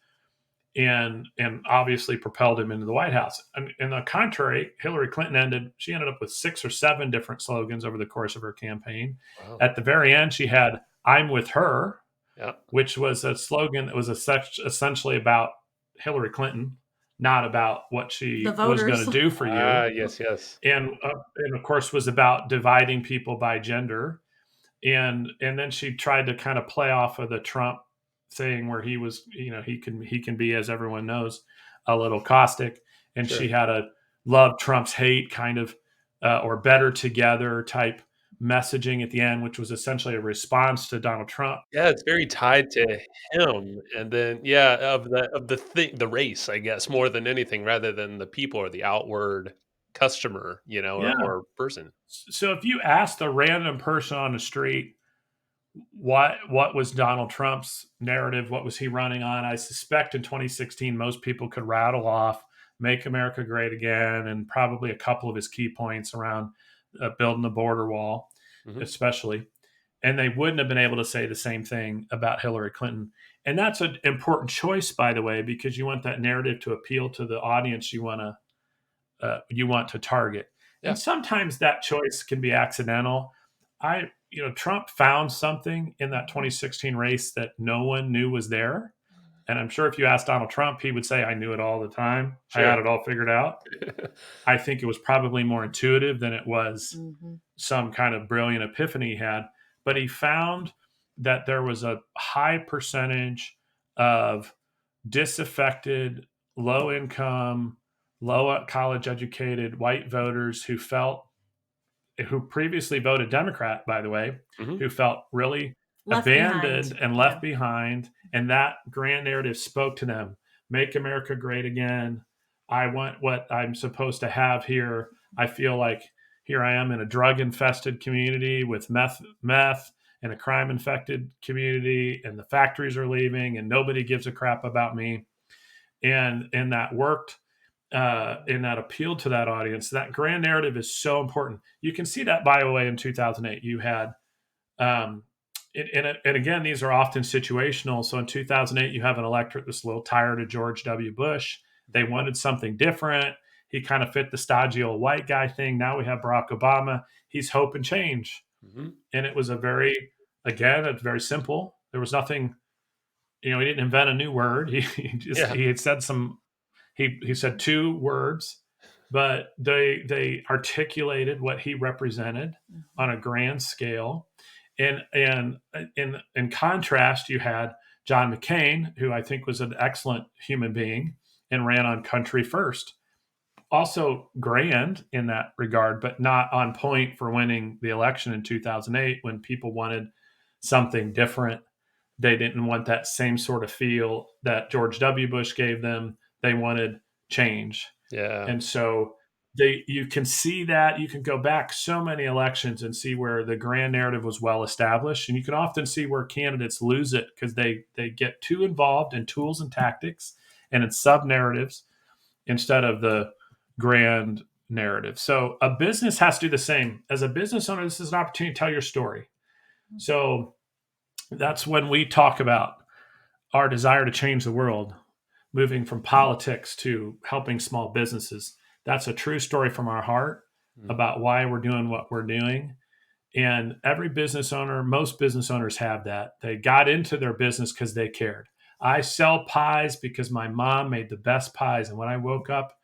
[SPEAKER 1] and obviously propelled him into the White House. And on the contrary, Hillary Clinton ended up with 6 or 7 different slogans over the course of her campaign.
[SPEAKER 2] wow,
[SPEAKER 1] At the very end, she had "I'm with her,"
[SPEAKER 2] yeah,
[SPEAKER 1] which was a slogan that was essentially about Hillary Clinton, not about what
[SPEAKER 3] The
[SPEAKER 1] she was going
[SPEAKER 3] voters.
[SPEAKER 1] to do for you,
[SPEAKER 2] yes, yes,
[SPEAKER 1] and of course was about dividing people by gender. And then she tried to kind of play off of the Trump saying where he was, he can be, as everyone knows, a little caustic, and she
[SPEAKER 2] sure.
[SPEAKER 1] had a love Trump's hate kind of or better together type messaging at the end, which was essentially a response to Donald Trump.
[SPEAKER 2] Yeah, it's very tied to him, and then yeah, the race, I guess, more than anything, rather than the people or the outward customer,
[SPEAKER 1] Yeah.
[SPEAKER 2] or person.
[SPEAKER 1] So if you asked a random person on the street what was Donald Trump's narrative, what was he running on, I suspect in 2016 most people could rattle off "Make America Great Again" and probably a couple of his key points around building the border wall,
[SPEAKER 2] Mhm.
[SPEAKER 1] especially. And they wouldn't have been able to say the same thing about Hillary Clinton. And that's an important choice, by the way, because you want that narrative to appeal to the audience you want to target.
[SPEAKER 2] Yeah,
[SPEAKER 1] And sometimes that choice can be accidental. Trump found something in that 2016 race that no one knew was there. And I'm sure if you asked Donald Trump, he would say, "I knew it all the time. I
[SPEAKER 2] sure.
[SPEAKER 1] had it all figured out." I think it was probably more intuitive than it was
[SPEAKER 3] Mhm.
[SPEAKER 1] some kind of brilliant epiphany he had. But he found that there was a high percentage of disaffected, low income, low college educated white voters who previously voted Democrat, by the way,
[SPEAKER 2] Mhm.
[SPEAKER 1] who felt really
[SPEAKER 3] Left
[SPEAKER 1] abandoned
[SPEAKER 3] behind.
[SPEAKER 1] and
[SPEAKER 3] Yeah.
[SPEAKER 1] left behind. And that grand narrative spoke to them. Make America great again. I want what I'm supposed to have here. I feel like here I am in a drug infested community with meth and a crime infected community, and the factories are leaving and nobody gives a crap about me. And that worked and that appealed to that audience. That grand narrative is so important. You can see that, by the way, in 2008. You had, and again, these are often situational. So in 2008, you have an electorate that's a little tired of George W. Bush. They wanted something different. He kind of fit the stodgy old white guy thing. Now we have Barack Obama. He's hope and change.
[SPEAKER 2] Mhm.
[SPEAKER 1] And it was it's very simple. There was nothing, he didn't invent a new word.
[SPEAKER 2] Yeah.
[SPEAKER 1] He had said he said 2 words, but they articulated what he represented
[SPEAKER 3] Mhm.
[SPEAKER 1] on a grand scale. And in contrast, you had John McCain, who I think was an excellent human being and ran on country first. Also grand in that regard, but not on point for winning the election in 2008 when people wanted something different. They didn't want that same sort of feel that George W. Bush gave them. They wanted change.
[SPEAKER 2] Yeah.
[SPEAKER 1] And so you can see that. You can go back so many elections and see where the grand narrative was well established. And you can often see where candidates lose it because they get too involved in tools and tactics and in sub narratives instead of the grand narrative. So a business has to do the same. As a business owner, this is an opportunity to tell your story. So that's when we talk about our desire to change the world, moving from politics to helping small businesses. That's a true story from our heart
[SPEAKER 2] Mhm.
[SPEAKER 1] about why we're doing what we're doing. And every business owner, most business owners have that. They got into their business because they cared. I sell pies because my mom made the best pies. And when I woke up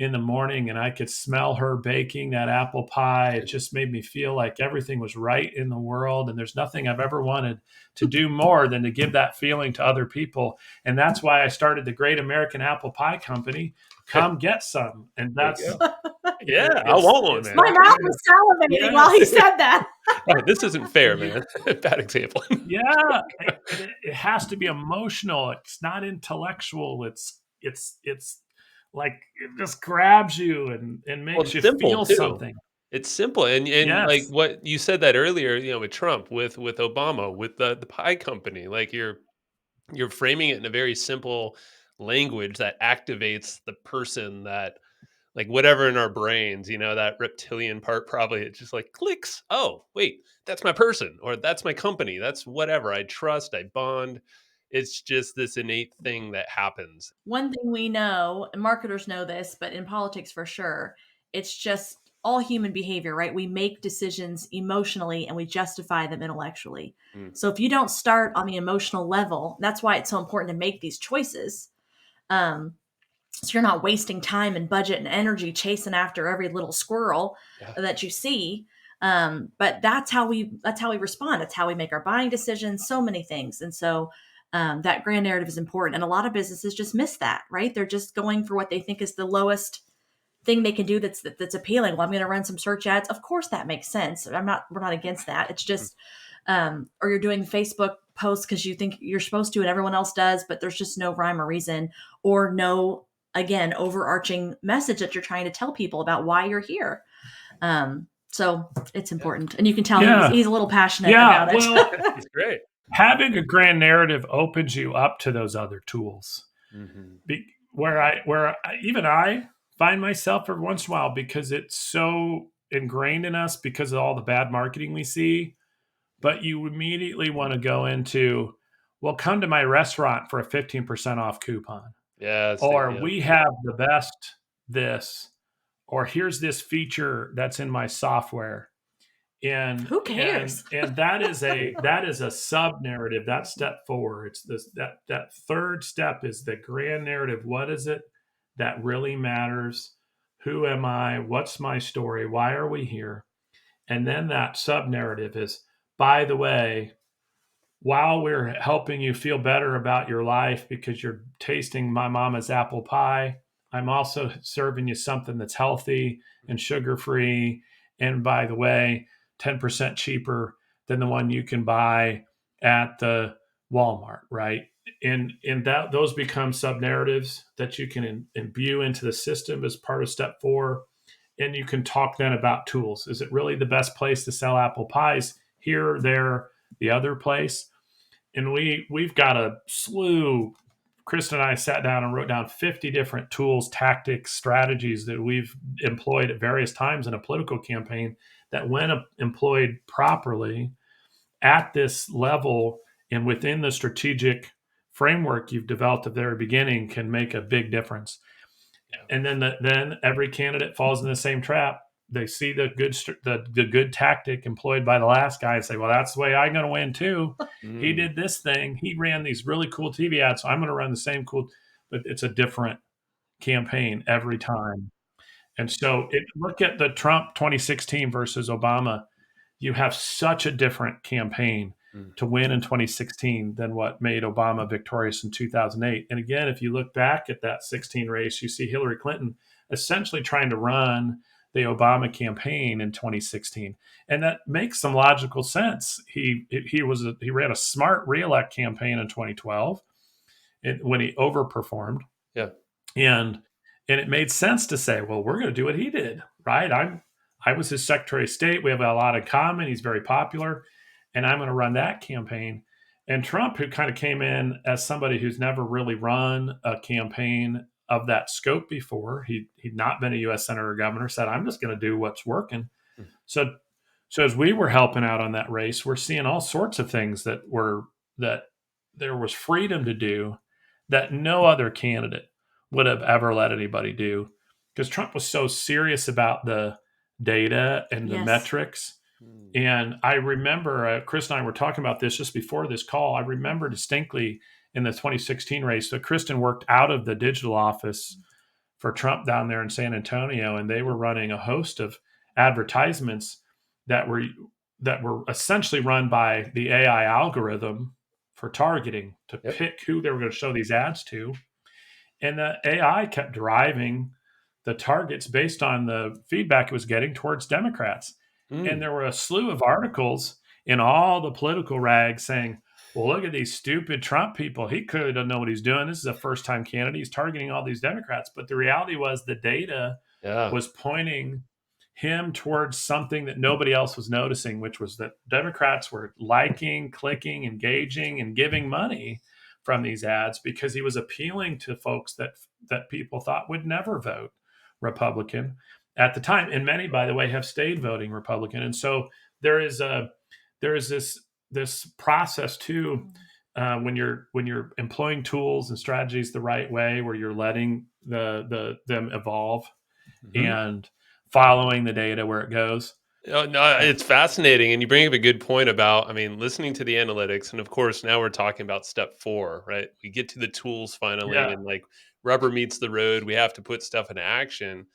[SPEAKER 1] in the morning and I could smell her baking that apple pie. It just made me feel like everything was right in the world. And there's nothing I've ever wanted to do more than to give that feeling to other people. And that's why I started the Great American Apple Pie Company. Come get some. And that's,
[SPEAKER 2] yeah, I want one, man.
[SPEAKER 3] My mouth was salivating while he said that.
[SPEAKER 2] Right, this isn't fair, man. Bad example.
[SPEAKER 1] Yeah, it has to be emotional. It's not intellectual. It's like it just grabs you and makes you feel
[SPEAKER 2] too.
[SPEAKER 1] something.
[SPEAKER 2] It's simple, and like
[SPEAKER 1] Yes.
[SPEAKER 2] what you said that earlier, with Trump, with Obama, with the pie company, like you're framing it in a very simple language that activates the person that, like, whatever in our brains, that reptilian part, probably it just like clicks. Oh, wait, that's my person, or that's my company. That's whatever I trust, I bond. It's just this innate thing that happens.
[SPEAKER 3] One thing we know, and marketers know this, but in politics for sure, it's just all human behavior, right? We make decisions emotionally and we justify them intellectually.
[SPEAKER 2] Mm.
[SPEAKER 3] So if you don't start on the emotional level, that's why it's so important to make these choices. So you're not wasting time and budget and energy chasing after every little squirrel that you see. But that's how we respond. That's how we make our buying decisions, so many things. And so that grand narrative is important. And a lot of businesses just miss that, right? They're just going for what they think is the lowest thing they can do that's appealing. Well, I'm going to run some search ads. Of course that makes sense. We're not against that. It's just, or you're doing Facebook posts because you think you're supposed to and everyone else does, but there's just no rhyme or reason, or no, again, overarching message that you're trying to tell people about why you're here. So it's important. And you can tell he's a little passionate about it.
[SPEAKER 1] Well,
[SPEAKER 2] it's great.
[SPEAKER 1] Having a grand narrative opens you up to those other tools.
[SPEAKER 2] Mm-hmm.
[SPEAKER 1] Where I find myself every once in a while, because it's so ingrained in us because of all the bad marketing we see. But you immediately want to go into, well, come to my restaurant for a 15% off coupon.
[SPEAKER 2] Yeah.
[SPEAKER 1] Or we have the best this, or here's this feature that's in my software. And
[SPEAKER 3] who cares?
[SPEAKER 1] And that is a sub narrative. That's step 4. It's that third step is the grand narrative. What is it that really matters? Who am I? What's my story? Why are we here? And then that sub narrative is, by the way, while we're helping you feel better about your life because you're tasting my mama's apple pie, I'm also serving you something that's healthy and sugar-free. And by the way, 10% cheaper than the one you can buy at the Walmart, right? And that those become sub-narratives that you can imbue into the system as part of step 4. And you can talk then about tools. Is it really the best place to sell apple pies? Here, there, the other place? And we've got a slew. Kristen and I sat down and wrote down 50 different tools, tactics, strategies that we've employed at various times in a political campaign that, when employed properly at this level and within the strategic framework you've developed at the very beginning, can make a big difference. And then every candidate falls in the same trap. They see the good tactic employed by the last guy and say, well, that's the way I'm going to win too. He did this thing. He ran these really cool TV ads, so I'm going to run the same cool, but it's a different campaign every time. And so look at the Trump 2016 versus Obama. You have such a different campaign to win in 2016 than what made Obama victorious in 2008. And again, if you look back at that 16 race, you see Hillary Clinton essentially trying to run the Obama campaign in 2016. And that makes some logical sense. He ran a smart reelect campaign in 2012 when he overperformed.
[SPEAKER 2] Yeah.
[SPEAKER 1] And it made sense to say, well, we're going to do what he did, right? I was his Secretary of State. We have a lot in common. He's very popular. And I'm going to run that campaign. And Trump, who kind of came in as somebody who's never really run a campaign of that scope before, he'd not been a U.S. senator or governor, said, I'm just going to do what's working. So as we were helping out on that race, we're seeing all sorts of things that there was freedom to do that no other candidate would have ever let anybody do, because Trump was so serious about the data and the metrics. And I remember Chris and I were talking about this just before this call. I remember distinctly in the 2016 race that Kristen worked out of the digital office for Trump down there in San Antonio, and they were running a host of advertisements that were essentially run by the AI algorithm for targeting to
[SPEAKER 2] Yep.
[SPEAKER 1] pick who they were going to show these ads to. And the AI kept driving the targets based on the feedback it was getting towards Democrats. And there were a slew of articles in all the political rags saying, well, look at these stupid Trump people. He clearly doesn't know what he's doing. This is a first-time candidate. He's targeting all these Democrats. But the reality was the data was pointing him towards something that nobody else was noticing, which was that Democrats were liking, clicking, engaging, and giving money from these ads because he was appealing to folks that people thought would never vote Republican at the time. And many, by the way, have stayed voting Republican. And so there is this process too, when you're employing tools and strategies the right way, where you're letting them evolve and following the data where it goes.
[SPEAKER 2] Oh, no, it's fascinating. And you bring up a good point about, I mean, listening to the analytics. And of course, now we're talking about step 4, right? We get to the tools finally,
[SPEAKER 1] Yeah.
[SPEAKER 2] and like rubber meets the road. We have to put stuff into action.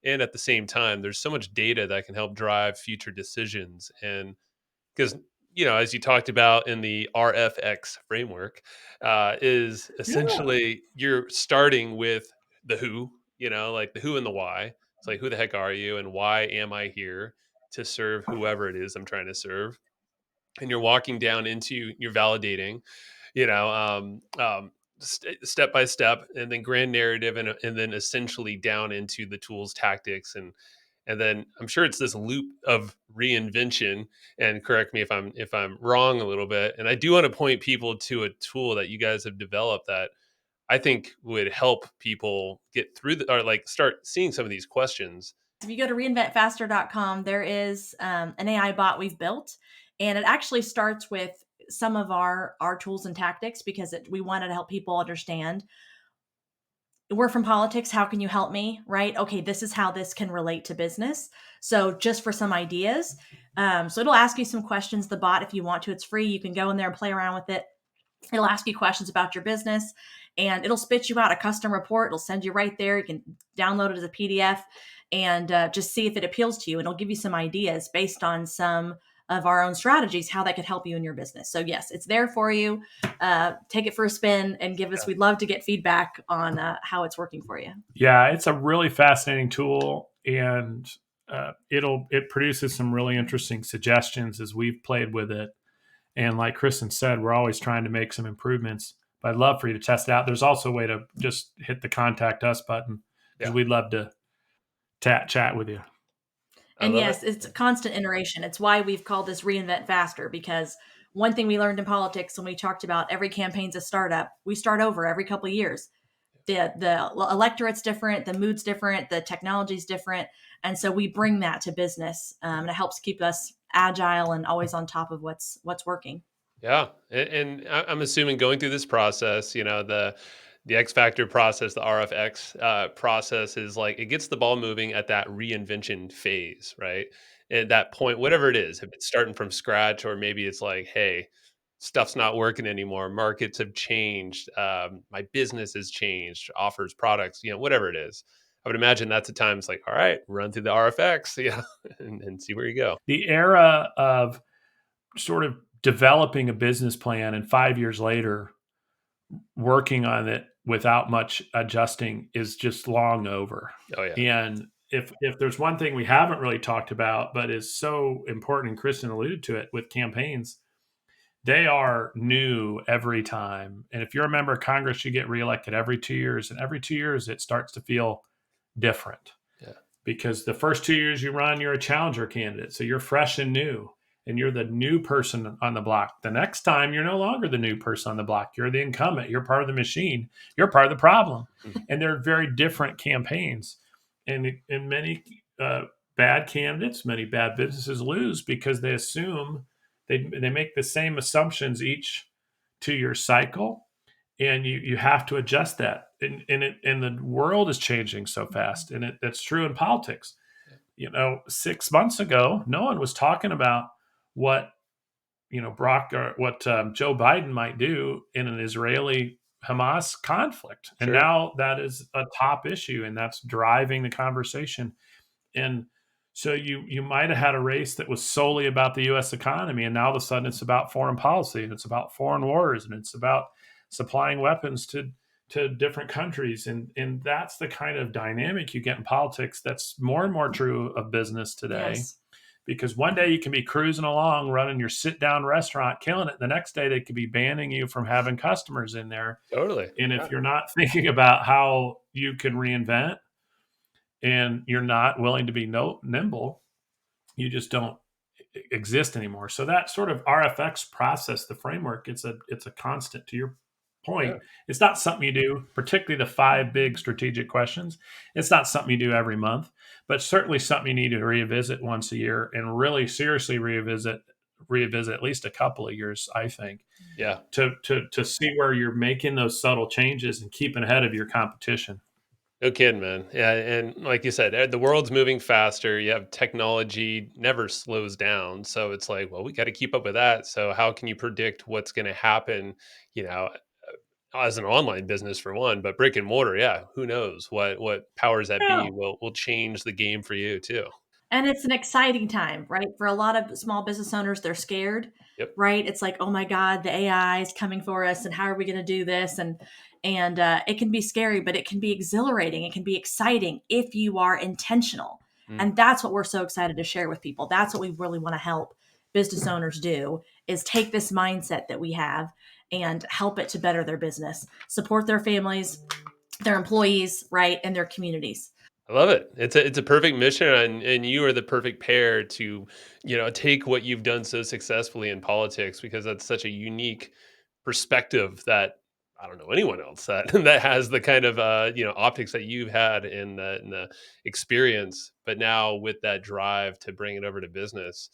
[SPEAKER 2] And at the same time, there's so much data that can help drive future decisions. And because, as you talked about in the RFX framework, is
[SPEAKER 1] Yeah.
[SPEAKER 2] essentially you're starting with the who, like the who and the why. It's like, who the heck are you and why am I here to serve whoever it is I'm trying to serve? And you're walking down into, you're validating, step by step, and then grand narrative, and then essentially down into the tools, tactics, and then I'm sure it's this loop of reinvention. And correct me if I'm wrong a little bit. And I do want to point people to a tool that you guys have developed that I think would help people get through or like start seeing some of these questions.
[SPEAKER 3] If you go to reinventfaster.com, there is an AI bot we've built, and it actually starts with some of our tools and tactics because we wanted to help people understand. We're from politics. How can you help me? Right? Okay, this is how this can relate to business. So just for some ideas. So it'll ask you some questions, the bot, if you want to. It's free. You can go in there and play around with it. It'll ask you questions about your business, and it'll spit you out a custom report. It'll send you right there. You can download it as a PDF and just see if it appeals to you. And it'll give you some ideas based on some of our own strategies, how that could help you in your business. So yes, it's there for you. Take it for a spin and give us, we'd love to get feedback on how it's working for you.
[SPEAKER 1] Yeah, it's a really fascinating tool, and it produces some really interesting suggestions as we've played with it. And like Kristen said, we're always trying to make some improvements. But I'd love for you to test it out. There's also a way to just hit the contact us button because we'd love to chat with you.
[SPEAKER 3] And yes, it's a constant iteration. It's why we've called this Reinvent Faster, because one thing we learned in politics when we talked about every campaign's a startup, we start over every couple of years. The electorate's different, the mood's different, the technology's different. And so we bring that to business, and it helps keep us agile and always on top of what's working.
[SPEAKER 2] Yeah, and I'm assuming going through this process, the X Factor process, the RFX process is like it gets the ball moving at that reinvention phase, right? At that point, whatever it is, if it's starting from scratch, or maybe it's like, hey, stuff's not working anymore, markets have changed, my business has changed, offers, products, whatever it is. I would imagine that's a time it's like, all right, run through the RFX, and see where you go.
[SPEAKER 1] The era of sort of developing a business plan and 5 years later working on it without much adjusting is just long over.
[SPEAKER 2] Oh yeah.
[SPEAKER 1] And if there's one thing we haven't really talked about, but is so important, and Kristen alluded to it with campaigns, they are new every time. And if you're a member of Congress, you get reelected every 2 years, and every 2 years it starts to feel different.
[SPEAKER 2] Yeah.
[SPEAKER 1] Because the first 2 years you run, you're a challenger candidate, so you're fresh and new, and you're the new person on the block. The next time, you're no longer the new person on the block. You're the incumbent. You're part of the machine. You're part of the problem. And they're very different campaigns. And many bad candidates, many bad businesses lose because they assume they make the same assumptions each 2-year cycle, and you have to adjust that. And the world is changing so fast, and that's true in politics. 6 months ago, no one was talking about what Joe Biden might do in an Israeli Hamas conflict. And
[SPEAKER 2] Sure.
[SPEAKER 1] now that is a top issue, and that's driving the conversation. And so you might have had a race that was solely about the US economy, and now all of a sudden it's about foreign policy, and it's about foreign wars, and it's about supplying weapons to different countries. And that's the kind of dynamic you get in politics that's more and more true of business today.
[SPEAKER 3] Yes.
[SPEAKER 1] Because one day you can be cruising along, running your sit down restaurant, killing it. The next day they could be banning you from having customers in there.
[SPEAKER 2] Totally.
[SPEAKER 1] And if
[SPEAKER 2] Yeah.
[SPEAKER 1] you're not thinking about how you can reinvent, and you're not willing to be nimble, you just don't exist anymore. So that sort of RFX process, the framework, it's a constant. To your
[SPEAKER 2] Yeah.
[SPEAKER 1] point, it's not something you do, particularly the 5 big strategic questions. It's not something you do every month, but certainly something you need to revisit once a year, and really seriously revisit at least a couple of years, I think,
[SPEAKER 2] Yeah.
[SPEAKER 1] to see where you're making those subtle changes and keeping ahead of your competition.
[SPEAKER 2] No kidding, man. Yeah, and like you said, the world's moving faster. You have technology never slows down, so it's like, well, we got to keep up with that. So how can you predict what's going to happen? You know, as an online business for one, but brick and mortar, yeah, who knows what powers that
[SPEAKER 1] Yeah.
[SPEAKER 2] be will change the game for you too.
[SPEAKER 3] And it's an exciting time, right? For a lot of small business owners, they're scared,
[SPEAKER 2] Yep.
[SPEAKER 3] right? It's like, oh my God, the AI is coming for us, and how are we going to do this? And it can be scary, but it can be exhilarating. It can be exciting if you are intentional,
[SPEAKER 2] Mm.
[SPEAKER 3] and that's what we're so excited to share with people. That's what we really want to help business owners do: is take this mindset that we have and help it to better their business, support their families, their employees, right, and their communities.
[SPEAKER 2] I love it. It's a perfect mission, and you are the perfect pair to, take what you've done so successfully in politics, because that's such a unique perspective that I don't know anyone else that that has the kind of optics that you've had in the experience, but now with that drive to bring it over to business,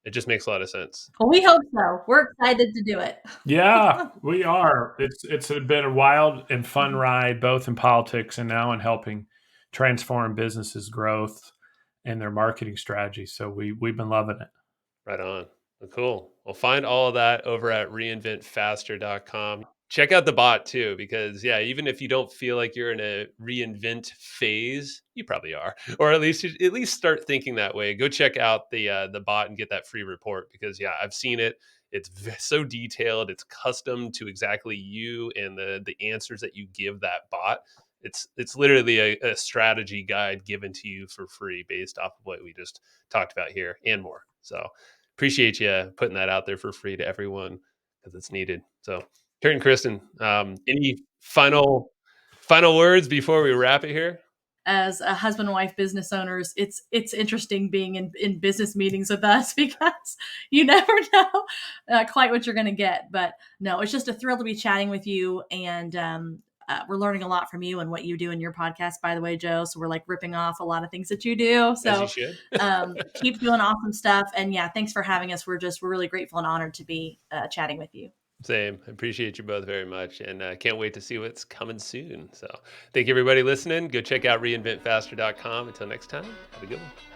[SPEAKER 2] it just makes a lot of sense.
[SPEAKER 3] Well, we hope so. We're excited to do it.
[SPEAKER 1] Yeah, we are. It's been a wild and fun ride, both in politics and now in helping transform businesses' growth and their marketing strategy. So we've been loving it.
[SPEAKER 2] Right on. Well, cool. Well, find all of that over at reinventfaster.com. Check out the bot too, because yeah, even if you don't feel like you're in a reinvent phase, you probably are, or at least start thinking that way. Go check out the bot and get that free report, because yeah, I've seen it. It's so detailed. It's custom to exactly you and the answers that you give that bot. It's literally a strategy guide given to you for free based off of what we just talked about here and more. So appreciate you putting that out there for free to everyone, because it's needed. So, Kurt and Kristen, any final words before we wrap it here?
[SPEAKER 3] As a husband and wife business owners, it's interesting being in business meetings with us because you never know quite what you're going to get. But no, it's just a thrill to be chatting with you, and we're learning a lot from you and what you do in your podcast, by the way, Joe. So we're like ripping off a lot of things that you do.
[SPEAKER 2] As you
[SPEAKER 3] So
[SPEAKER 2] should.
[SPEAKER 3] keep doing awesome stuff, and yeah, thanks for having us. We're really grateful and honored to be chatting with you.
[SPEAKER 2] Same. I appreciate you both very much, and can't wait to see what's coming soon. So, thank you everybody listening. Go check out reinventfaster.com. Until next time, have a good one.